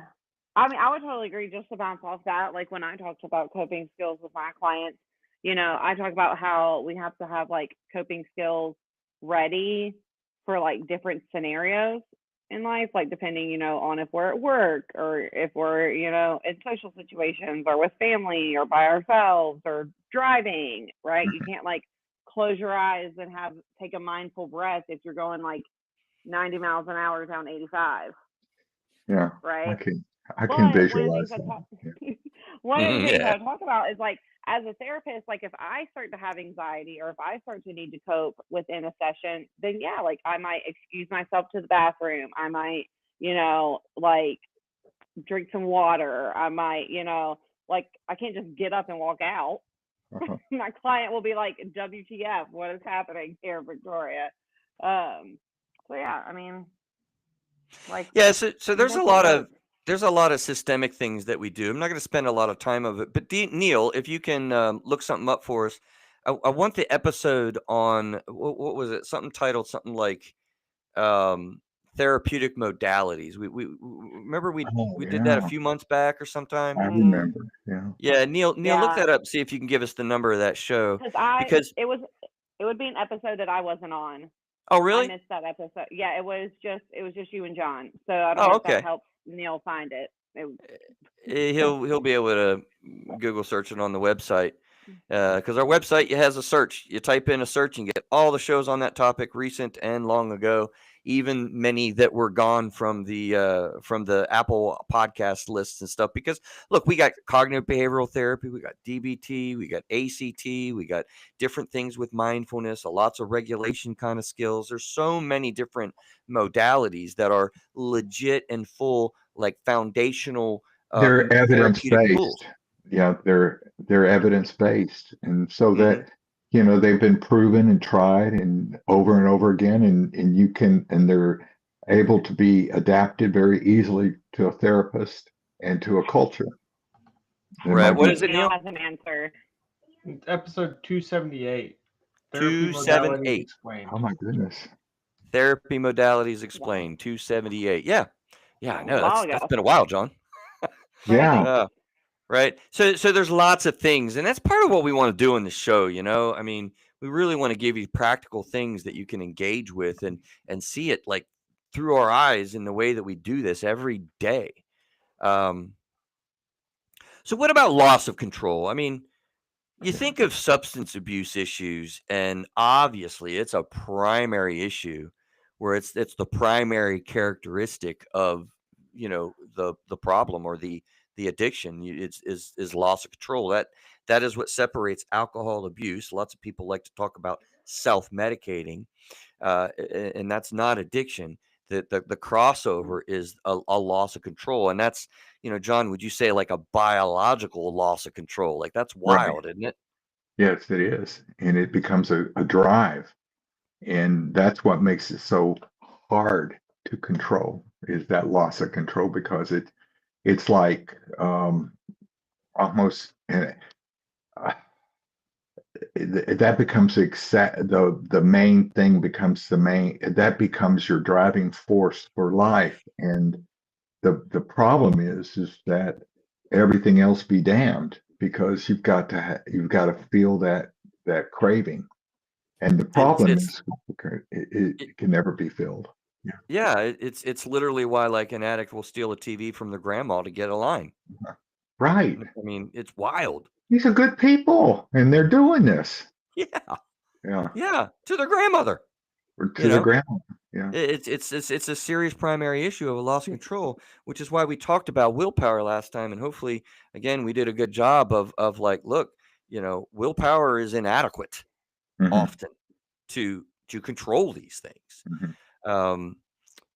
I mean, I would totally agree just to bounce off that. Like when I talked about coping skills with my clients, I talk about how we have to have like coping skills ready for like different scenarios in life, like depending, on if we're at work or if we're, in social situations or with family or by ourselves or driving, right? You Mhm. can't like close your eyes and take a mindful breath if you're going like 90 miles an hour down 85, Yeah, I right? can I can But one of the things visualize I that. talk Yeah. one of the things Yeah. I talk about is like as a therapist, like if I start to have anxiety or if I start to need to cope within a session, then yeah, like I might excuse myself to the bathroom. I might, like drink some water. I might, like I can't just get up and walk out. Uh-huh. My client will be like, WTF, what is happening here, Victoria? Um, so yeah, I mean, like Yeah, so make it work. there's a lot of systemic things that we do. I'm not going to spend a lot of time of it, but Neil, if you can look something up for us, I want the episode on what was it? Something titled something like um, therapeutic modalities. Remember Oh, we did that a yeah, few months back or sometime. I Mm, remember. Yeah. Yeah, Neil, look yeah, that up. See if you can give us the number of that show because because it would be an episode that I wasn't on. oh I really? missed that episode. Yeah, it was just you and John. So I don't Oh know if that okay. helps Neil find it. He'll be able to Google search it on the website because our website has a search. You type in a search and get all the shows on that topic, recent and long ago, even many that were gone from the Apple podcast lists and stuff. Because look, we got cognitive behavioral therapy, we got DBT, we got ACT, we got different things with mindfulness, lots of regulation kind of skills. There's so many different modalities that are legit and full, like foundational They're therapeutic tools. evidence-based. Yeah, they're evidence-based. And so Hmm. that, they've been proven and tried and over again, and they're able to be adapted very easily to a therapist and to a culture. It Right. might What be, is it, Neil Neil? has an answer. Episode 278, Therapy Modalities 278. oh Explained. my goodness. Therapy modalities Wow, explained. 278. Yeah. Yeah, I that was a know. while That's ago. been a while, John. Yeah, Crazy. Uh, right. So there's lots of things, and that's part of what we want to do in the show, I mean, we really want to give you practical things that you can engage with and see it like through our eyes in the way that we do this every day. Um, so what about loss of control? I mean, you think of substance abuse issues, and obviously it's a primary issue where it's the primary characteristic of the problem or the addiction. It's is loss of control. That is what separates alcohol abuse. Lots of people like to talk about self-medicating, and that's not addiction. The crossover is a loss of control, and that's John. Would you say like a biological loss of control? Like that's right. wild, isn't it? Yes, it is. And it becomes a drive. And that's what makes it so hard to control is that loss of control because it's like almost that becomes the main thing becomes the main that becomes your driving force for life. And the problem is that everything else be damned because you've got to feel that craving. And the It's problem it's is it it, can never be filled. Yeah. yeah, it's literally why like an addict will steal a TV from their grandma to get a line. Right. I mean, it's wild. These are good people and they're doing this. Yeah, Yeah. yeah, to their grandmother. Or You to the know, ground. Yeah. it's a serious primary issue of a loss of control, which is why we talked about willpower last time, and hopefully, again, we did a good job of like, look, willpower is inadequate Hmm. often to control these things. Hmm. Um,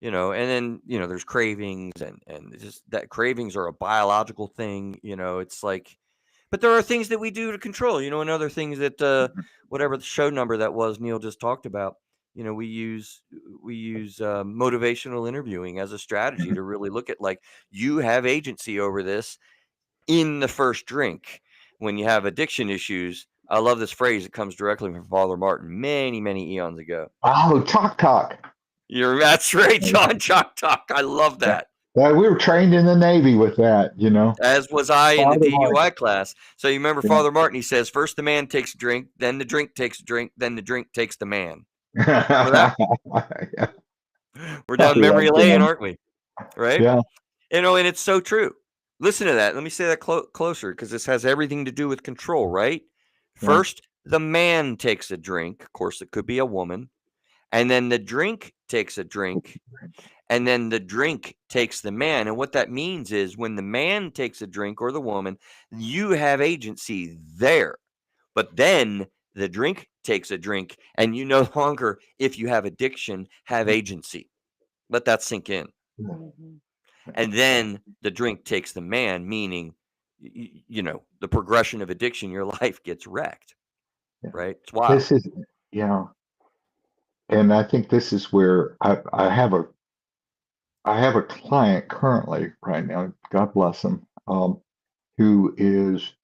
and then there's cravings and just that cravings are a biological thing. It's like But there are things that we do to control, and other things that whatever the show number that was Neil just talked about. We use motivational interviewing as a strategy to really look at, like, you have agency over this in the first drink. When you have addiction issues, I love this phrase. It comes directly from Father Martin many, many eons ago. Oh, talk. That's right, John Talk. I love that. Well, we were trained in the Navy with that, As was I in the Father DUI Martin. class. So you remember Yeah. Father Martin, he says, first the man takes a drink, then the drink takes a drink, then the drink takes the man. Remember that? We're down memory lane, aren't we? Right? Yeah. And it's so true. Listen to that. Let me say that closer, because this has everything to do with control, right? Yeah. First, the man takes a drink. Of course, it could be a woman. And then the drink takes a drink. And then the drink takes the man. And what that means is when the man takes a drink, or the woman, you have agency there. But then the drink takes a drink, and you no longer, if you have addiction, have agency. Let that sink in. Mhm. And then the drink takes the man, meaning, the progression of addiction, your life gets wrecked. Yeah. Right? It's wild. This is, and I think this is where I have a client currently right now, God bless him, who is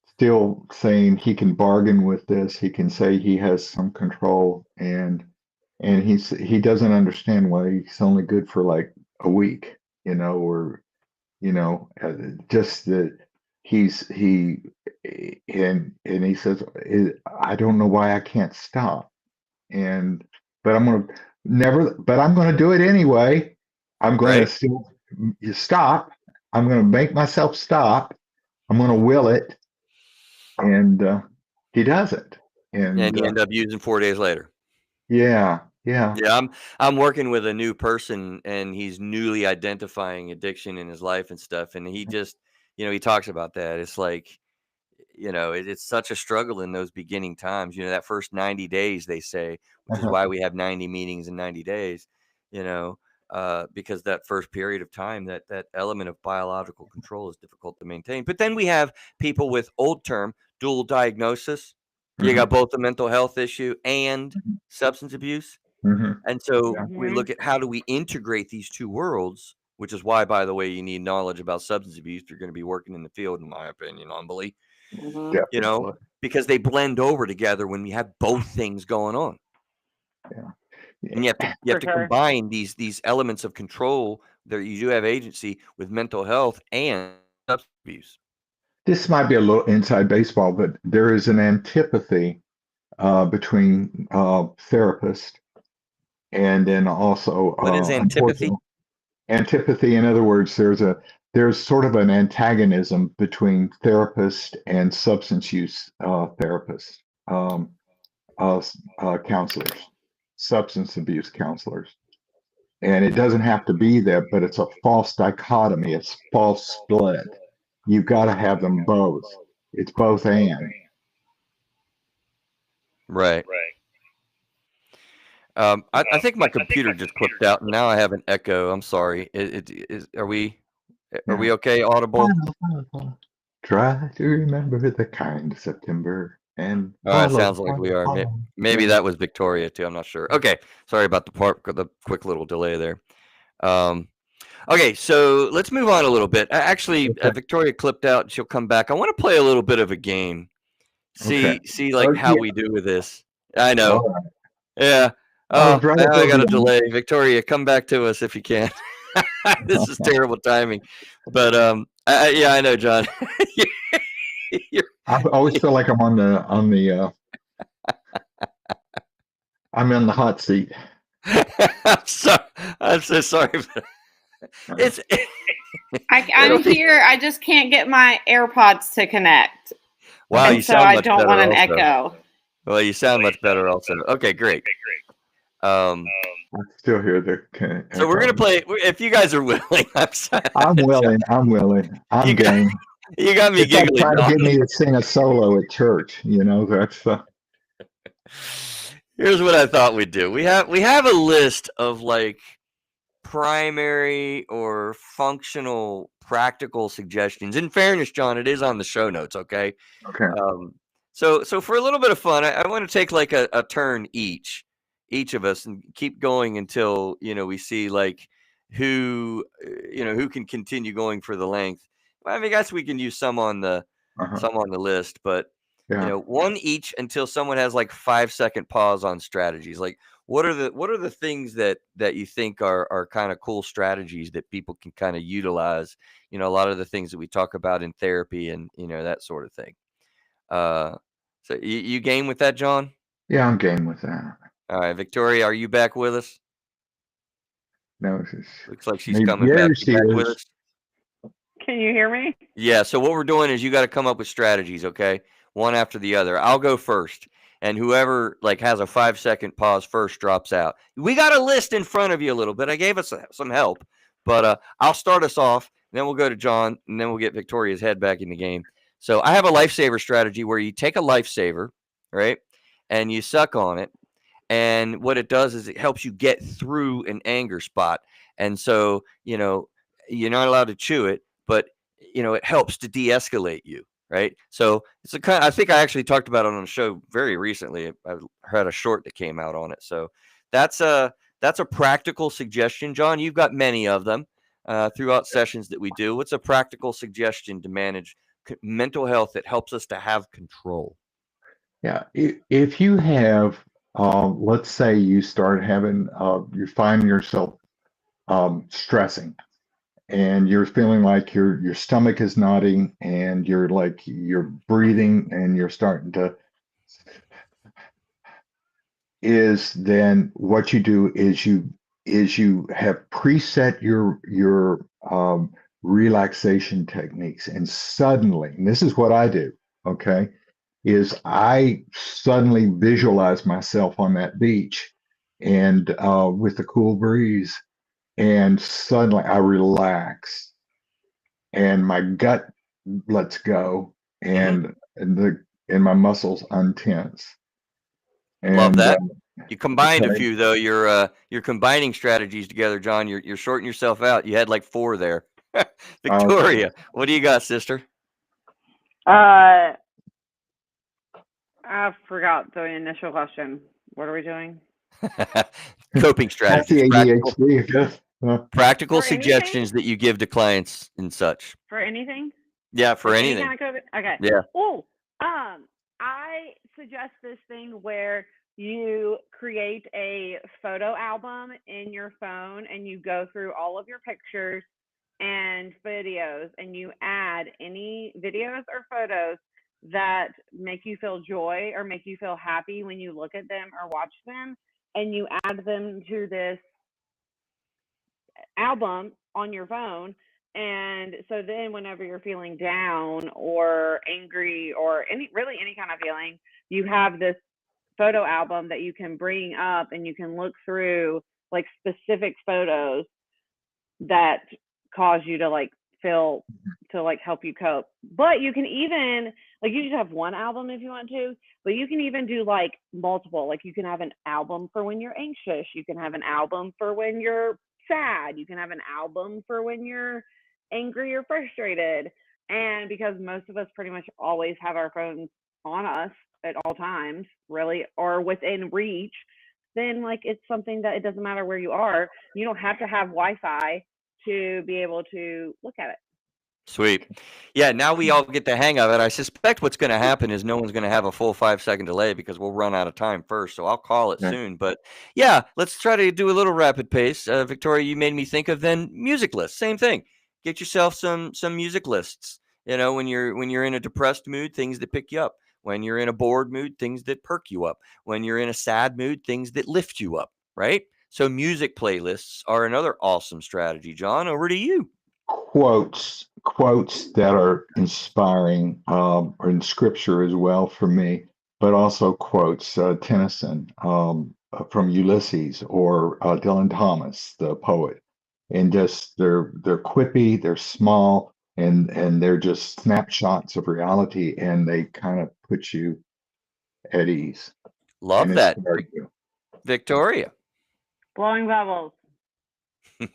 still saying he can bargain with this. He can say he has some control, and he doesn't understand why he's only good for like a week, or just that and he says, I don't know why I can't stop, but I'm gonna do it anyway. I'm going Right? to still stop. I'm going to make myself stop. I'm going to will it, and he doesn't. And you end up using 4 days later. Yeah. Yeah, I'm working with a new person, and he's newly identifying addiction in his life and stuff. And he just, he talks about that. It's like, it's such a struggle in those beginning times. That first 90 days, they say, which is why we have 90 meetings in 90 days. Because that first period of time, that element of biological control is difficult to maintain. But then we have people with old term dual diagnosis. You got both the mental health issue and substance abuse. And so we look at how do we integrate these two worlds, which is why, by the way, you need knowledge about substance abuse if you're going to be working in the field, in my opinion, humbly. Mhm. Because they blend over together when you have both things going on. And you have to For sure. combine these elements of control that you do have agency with mental health and substance abuse. This might be a little inside baseball, but there is an antipathy between therapists, and then also What is antipathy? Antipathy, in other words, there's sort of an antagonism between therapists and substance use therapists, counselors, substance abuse counselors. And it doesn't have to be that, but it's a false dichotomy. It's false split. You've got to have them both. It's both and. Right. I think my computer just clipped out, and now I have an echo. I'm sorry. Are we okay? Audible? Try to remember the kind September and All right, sounds like we are. Maybe that was Victoria too. I'm not sure. Okay, sorry about the quick little delay there. Okay, so let's move on a little bit. Actually, Victoria clipped out. She'll come back. I want to play a little bit of a game. See like how we do with this. I know. Yeah. Oh, now I got a delay. Victoria, come back to us if you can. This is terrible timing, but yeah, I know, John. I always feel like I'm on the I'm in the hot seat. I'm so sorry. It's I'm here. I just can't get my AirPods to connect. Wow, and you so sound I much don't better want an also. echo. Well, you sound much better also. Okay, great. I still hear the. So we're gonna play. If you guys are willing, I'm willing. I'm game. You got me giggling. Trying to get me to sing a solo at church. That's. Here's what I thought we'd do. We have a list of like primary or functional practical suggestions. In fairness, John, it is on the show notes. Okay. Okay. So for a little bit of fun, I want to take like a turn each of us, and keep going until we see like who who can continue going for the length. I mean, I guess we can use some on the list, but Yeah. one each until someone has like 5-second pause on strategies. Like what are the things that you think are kind of cool strategies that people can kind of utilize? A lot of the things that we talk about in therapy and that sort of thing. So you game with that, John? Yeah, I'm game with that. All right, Victoria, are you back with us? No, Looks like she's maybe, coming there back. she You back with is. us? Can you hear me? Yeah. So what we're doing is you got to come up with strategies, okay? One after the other. I'll go first, and whoever like has a 5-second pause first drops out. We got a list in front of you a little bit. I gave us some help, but I'll start us off. Then we'll go to John, and then we'll get Victoria's head back in the game. So I have a lifesaver strategy where you take a lifesaver, right, and you suck on it. And what it does is it helps you get through an anger spot. And so, you're not allowed to chew it, but it helps to de-escalate you, right? So it's a kind. I think I actually talked about it on the show very recently. I had a short that came out on it. So that's a practical suggestion, John. You've got many of them throughout sessions that we do. What's a practical suggestion to manage mental health that helps us to have control? Yeah, if you have, let's say you start having, you find yourself stressing, and you're feeling like your stomach is knotting, and you're breathing, and you're starting to, then what you do is you have preset your relaxation techniques, and suddenly, and this is what I do, okay, is I suddenly visualize myself on that beach, and with the cool breeze, and suddenly I relax, and my gut lets go, and my muscles untense, Love and that. You combined a okay, few though. You're combining strategies together, John. You're shorting yourself out. You had like 4 there. okay. Victoria, what do you got, sister? I forgot the initial question. What are we doing? Coping That's strategies, the ADHD, I guess. practical For anything? suggestions that you give to clients and such. For anything? Yeah, for Like any anything. kind of COVID? Okay. Yeah. Oh, I suggest this thing where you create a photo album in your phone and you go through all of your pictures and videos, and you add any videos or photos that make you feel joy or make you feel happy when you look at them or watch them, and you add them to this album on your phone. And so then whenever you're feeling down or angry or any kind of feeling, you have this photo album that you can bring up, and you can look through like specific photos that cause you to like feel to like help you cope. But you can even like, you just have one album if you want to, but you can even do like multiple. Like you can have an album for when you're anxious, you can have an album for when you're sad, you can have an album for when you're angry or frustrated. And because most of us pretty much always have our phones on us at all times, really, or within reach, then like it's something that it doesn't matter where you are. You don't have to have Wi-Fi to be able to look at it. Sweet. Yeah, now we all get the hang of it. I suspect what's going to happen is no one's going to have a full 5-second delay because we'll run out of time first. So I'll call it Yeah. soon. But yeah, let's try to do a little rapid pace. Victoria, you made me think of then music lists. Same thing. Get yourself some music lists. When you're in a depressed mood, things that pick you up. When you're in a bored mood, things that perk you up. When you're in a sad mood, things that lift you up. Right. So music playlists are another awesome strategy. John, over to you. Quotes that are inspiring, are in scripture as well for me, but also quotes, Tennyson, from Ulysses, or Dylan Thomas, the poet, and just they're quippy, they're small, and they're just snapshots of reality, and they kind of put you at ease and Love that. inspire you. Victoria. Blowing bubbles. Give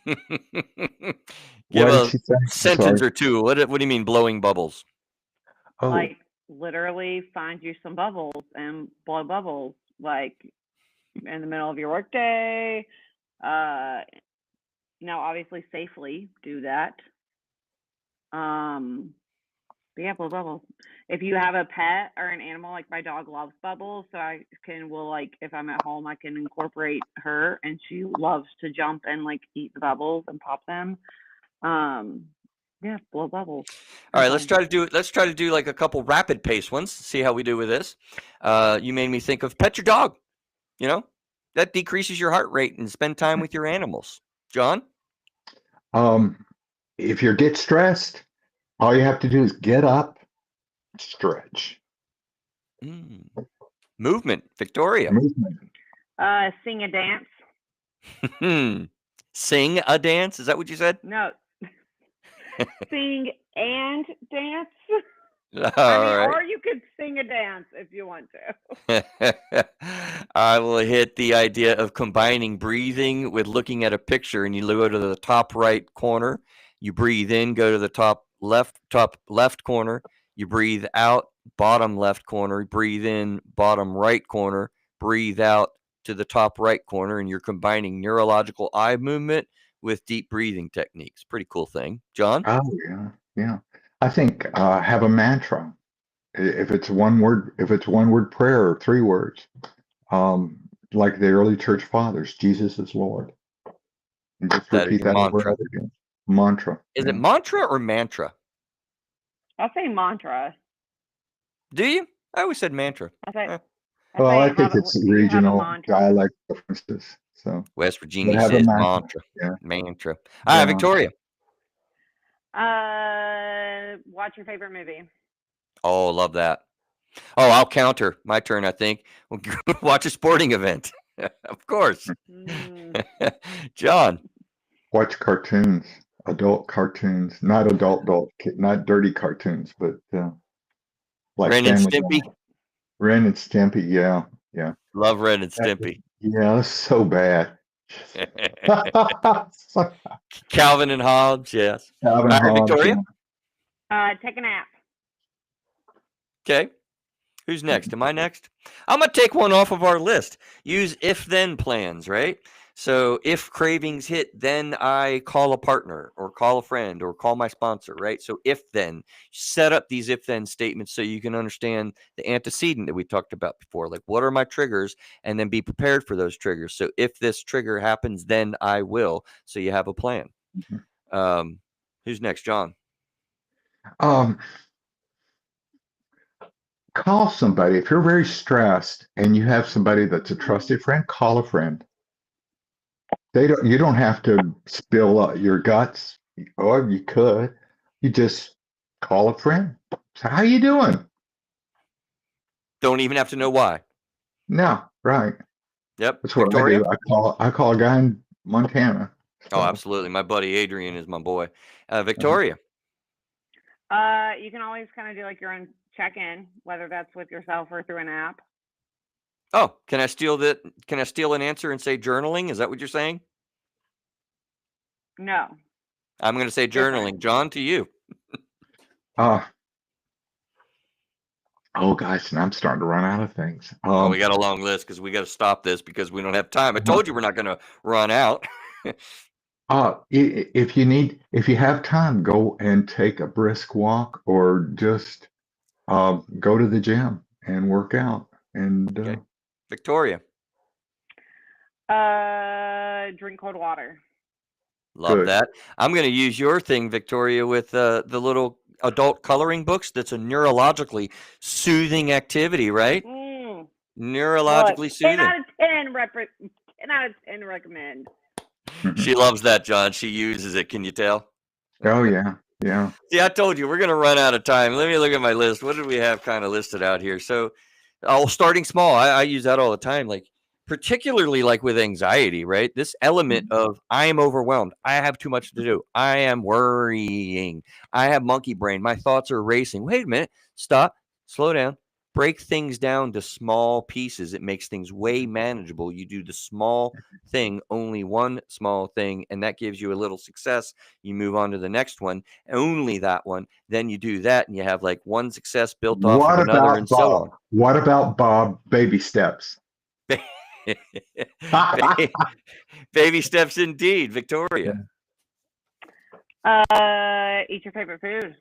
What did a she say? I'm sentence sorry. or two. What do you mean blowing bubbles? Oh, Like literally find you some bubbles and blow bubbles, like in the middle of your workday. Now, obviously, safely do that. But yeah, blow bubbles. If you have a pet or an animal, like my dog loves bubbles, so like if I'm at home, I can incorporate her, and she loves to jump and like eat the bubbles and pop them. Yeah, blow bubbles. All right, let's try to do like a couple rapid pace ones. See how we do with this. You made me think of pet your dog. You know, that decreases your heart rate and spend time with your animals. John? if you get stressed, all you have to do is get up, stretch, Movement. Victoria? movement. Sing a dance. Sing a dance? Is that what you said? No. Sing and dance. All right. Or you could sing a dance if you want to. I will hit the idea of combining breathing with looking at a picture, and you go to the top right corner. You breathe in, go to the top left corner. You breathe out, bottom left corner. Breathe in, bottom right corner. Breathe out to the top right corner, and you're combining neurological eye movement with deep breathing techniques. Pretty cool thing. John? Oh yeah, yeah. I think have a mantra. If it's one word prayer or 3 words, like the early church fathers, Jesus is Lord. And just That is repeat your that over mantra. and over again. Mantra. Is yeah. it mantra or mantra? I'll say mantra. Do you? I always said mantra. I say, Eh. Well, I think it's you have a regional mantra. dialect differences. So West but Virginia have a says mantra. mantra. Yeah. Mantra. All right, Yeah. Victoria. Watch your favorite movie. Oh, love that. Oh, I'll counter. My turn, I think. Watch a sporting event. Of course. John. Watch cartoons, adult cartoons, not not dirty cartoons, but like Ren and Family Stimpy. Guy. Ren and Stimpy, yeah, yeah. Love Ren and Stimpy. Yeah, that's so bad. Calvin and Hobbes, yes. Calvin All right, Hobbes, Victoria. Take a nap. Okay. Who's next? Am I next? I'm going to take one off of our list. Use if-then plans, right? So if cravings hit, then I call a partner or call a friend or call my sponsor, right? So if-then. Set up these if-then statements so you can understand the antecedent that we talked about before. Like, what are my triggers? And then be prepared for those triggers. So if this trigger happens, then I will. So you have a plan. Who's next? John? Call somebody. If you're very stressed and you have somebody that's a trusted friend, call a friend. You don't have to spill out your guts, or you could. You just call a friend. So how you doing? Don't even have to know why. No, right. Yep. That's what Victoria? I do. I call a guy in Montana. Oh, absolutely. My buddy Adrian is my boy. Victoria? You can always kind of do like your own check-in, whether that's with yourself or through an app. Oh, can I steal an answer and say journaling? Is that what you're saying? No. I'm going to say journaling. John, to you. Oh, guys, and I'm starting to run out of things. We got a long list because we got to stop this because we don't have time. I told you we're not going to run out. If you have time, go and take a brisk walk or just go to the gym and work out. And okay. Victoria? Drink cold water. Love that. I'm going to use your thing, Victoria, with the little adult coloring books. That's a neurologically soothing activity, right? Neurologically soothing. 10 out of 10 10 out of 10 recommend. She loves that, John. She uses it. Can you tell? Oh, yeah. Yeah. See, I told you we're going to run out of time. Let me look at my list. What did we have kind of listed out here? So, starting small. I use that all the time. Like, particularly like with anxiety, right? This element of I am overwhelmed. I have too much to do. I am worrying. I have monkey brain. My thoughts are racing. Wait a minute. Stop. Slow down. break things down to small pieces. It makes things way manageable. You do the small thing, only one small thing, and that gives you a little success. You move on to the next one, only that one. Then you do that, and you have like one success built off of What another, about and so Bob? on. What about Bob? Baby steps. Baby steps indeed, Victoria. Eat your favorite food.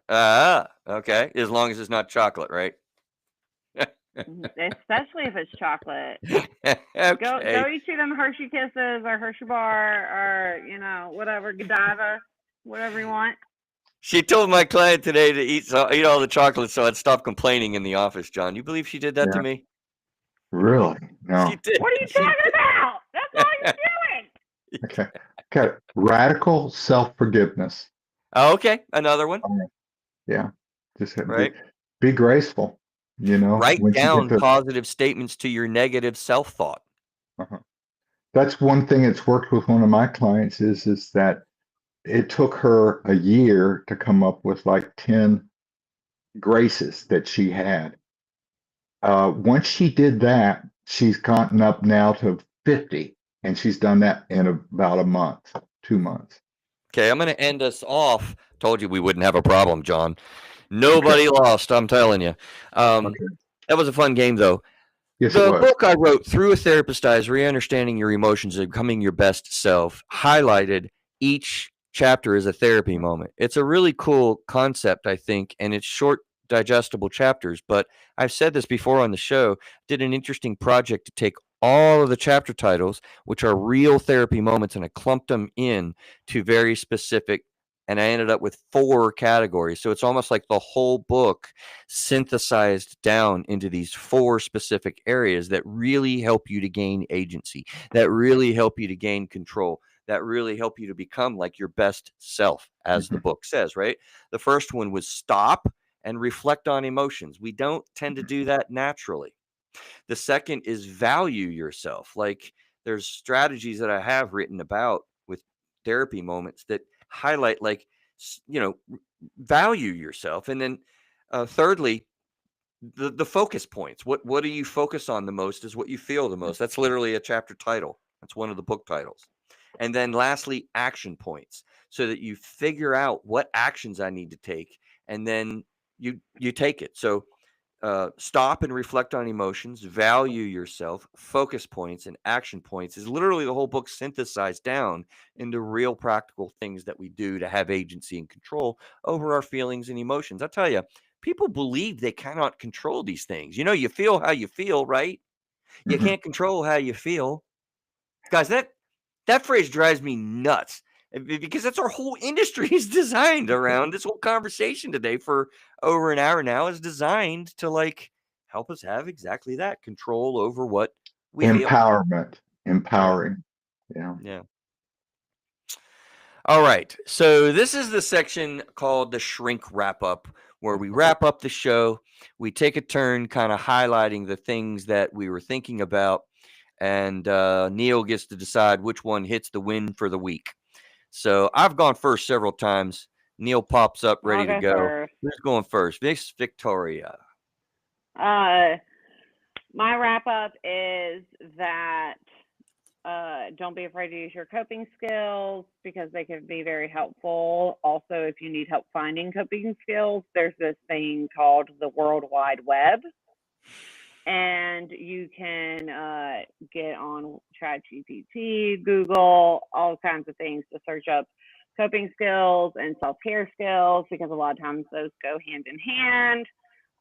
Okay. As long as it's not chocolate, right? Especially if it's chocolate. Okay. Go eat you them Hershey Kisses or Hershey Bar or whatever, Godiva, whatever you want. She told my client today to eat all the chocolate so I'd stop complaining in the office, John. You believe she did that to me? Really? No. She did. What are you talking about? That's all you're doing. Okay. Okay. Radical self-forgiveness. Oh, okay. Another one. Yeah. Just Right. be graceful. Write when you down get to, positive statements to your negative self-thought. that's one thing that's worked with one of my clients is that it took her a year to come up with like 10 graces that she had. Once she did that, she's gotten up now to 50, and she's done that in about a month, 2 months. Okay, I'm going to end us off. Told you we wouldn't have a problem, John. Nobody lost, I'm telling you. That was a fun game, though. Yes, The it was. book I wrote, Through a Therapist's Eyes, Re-Understanding Your Emotions and Becoming Your Best Self, highlighted each chapter as a therapy moment. It's a really cool concept, I think, and it's short, digestible chapters. But I've said this before on the show, did an interesting project to take all of the chapter titles, which are real therapy moments, and I clumped them in to very specific, and I ended up with 4 categories. So it's almost like the whole book synthesized down into these 4 specific areas that really help you to gain agency, that really help you to gain control, that really help you to become like your best self, as the book says, right? The first one was stop and reflect on emotions. We don't tend to do that naturally. The second is value yourself. Like, there's strategies that I have written about with therapy moments that highlight, like, value yourself. And then thirdly, the focus points. What do you focus on the most is what you feel the most. That's literally a chapter title. That's one of the book titles. And then lastly, action points, so that you figure out what actions I need to take, and then you take it. So stop and reflect on emotions, value yourself, focus points, and action points is literally the whole book synthesized down into real practical things that we do to have agency and control over our feelings and emotions. I tell you, people believe they cannot control these things. You feel how you feel, right? You can't control how you feel. Guys, that phrase drives me nuts, because that's our whole industry is designed around. This whole conversation today for over an hour now is designed to, like, help us have exactly that control over what we feel. Empowering. Yeah. All right. So this is the section called the shrink wrap up, where we wrap up the show. We take a turn kind of highlighting the things that we were thinking about, and Neil gets to decide which one hits the win for the week. So I've gone first several times. Neil pops up ready to go. First. Who's going first? Miss Victoria. My wrap up is that don't be afraid to use your coping skills, because they can be very helpful. Also, if you need help finding coping skills, there's this thing called the World Wide Web, and you can get on ChatGPT, Google, all kinds of things to search up coping skills and self-care skills, because a lot of times those go hand in hand.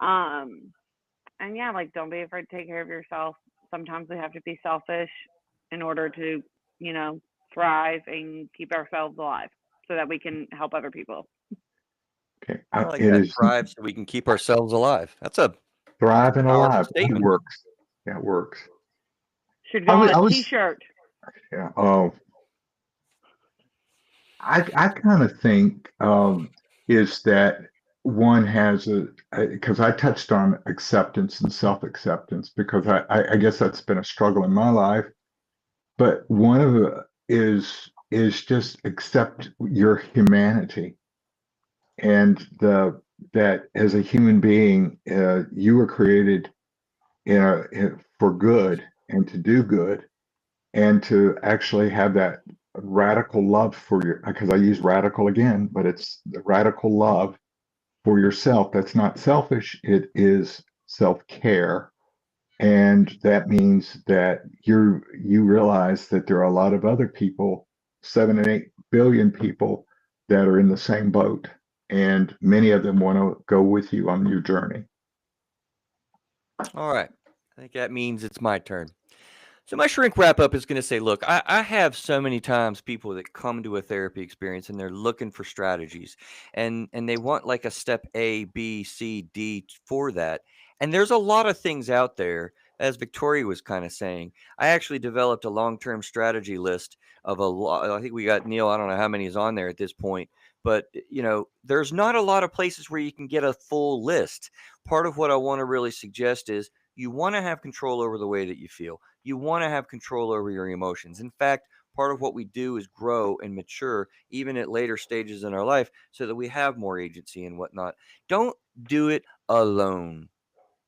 And yeah, like, don't be afraid to take care of yourself. Sometimes we have to be selfish in order to, thrive and keep ourselves alive, so that we can help other people. Okay. I like that. Thrive so we can keep ourselves alive. That's a thrive and powerful alive. It statement. works. Yeah, it works. Should go on a t-shirt. Yeah. Oh, I kind of think is that one has because I touched on acceptance and self-acceptance, because I guess that's been a struggle in my life. But one of the is just accept your humanity, and that as a human being, you were created for good and to do good and to actually have that radical love for your, because I use radical again, but it's the radical love for yourself. That's not selfish, it is self-care. And that means that you realize that there are a lot of other people, 7 and 8 billion people that are in the same boat, and many of them want to go with you on your journey. All right. I think that means it's my turn. So my shrink wrap up is going to say, look, I have so many times people that come to a therapy experience and they're looking for strategies and they want like a step A, B, C, D for that. And there's a lot of things out there, as Victoria was kind of saying. I actually developed a long-term strategy list of a lot. I think we got Neil. I don't know how many is on there at this point, but there's not a lot of places where you can get a full list. Part of what I want to really suggest is you want to have control over the way that you feel. You want to have control over your emotions. In fact, part of what we do is grow and mature even at later stages in our life so that we have more agency and whatnot. Don't do it alone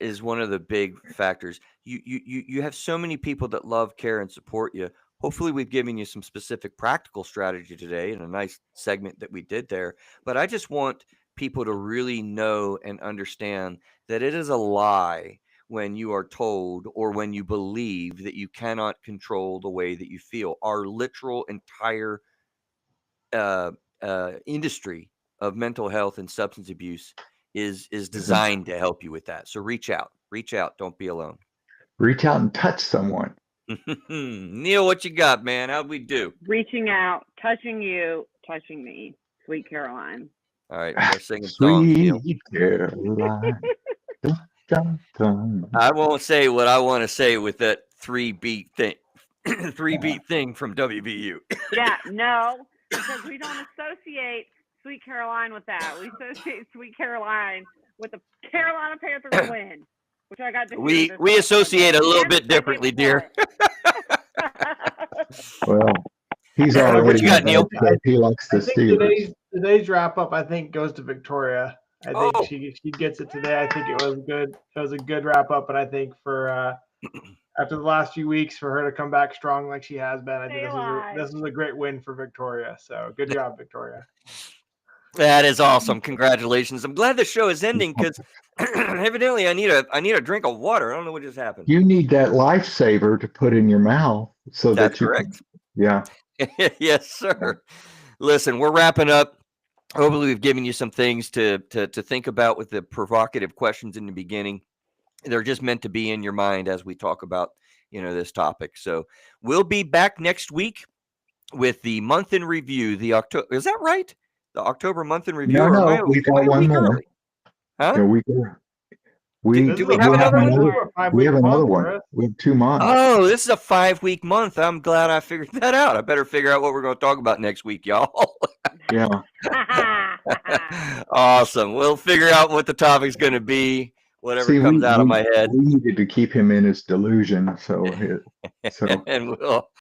is one of the big factors. You have so many people that love, care, and support you. Hopefully we've given you some specific practical strategy today in a nice segment that we did there. But I just want people to really know and understand that it is a lie when you are told or when you believe that you cannot control the way that you feel. Our literal entire industry of mental health and substance abuse is designed to help you with that. So reach out. Don't be alone. Reach out and touch someone. Neil, what you got, man? How'd we do? Reaching out, touching you, touching me. Sweet Caroline. All right, we're singing songs, Neil. Sweet Caroline. Dun, dun, dun. I won't say what I want to say with that 3-beat thing. 3-beat thing from WVU. Yeah, no, because we don't associate Sweet Caroline with that. We associate Sweet Caroline with the Carolina Panthers win, which I got to We associate a little bit differently, dear. Well, he's What already you got, Neil? he likes the I think Steelers. today's wrap up, I think, goes to Victoria. I think she gets it today. I think it was good. It was a good wrap up, and I think for after the last few weeks, for her to come back strong like she has been, I think this is a great win for Victoria. So good job, Victoria. That is awesome. Congratulations. I'm glad the show is ending because evidently I need a drink of water. I don't know what just happened. You need that lifesaver to put in your mouth so That's that you correct. Yeah. Yes, sir. Listen, we're wrapping up. Hopefully we've given you some things to think about with the provocative questions in the beginning. They're just meant to be in your mind as we talk about, this topic. So we'll be back next week with the month in review. The October, is that right? The October month in review. No, we got one more. Early? Huh? Yeah, do we have another one? We have another one. We have 2 months. Oh, this is a 5-week month. I'm glad I figured that out. I better figure out what we're going to talk about next week, y'all. Yeah. Awesome. We'll figure out what the topic's going to be. Whatever comes out of my head. We needed to keep him in his delusion, so and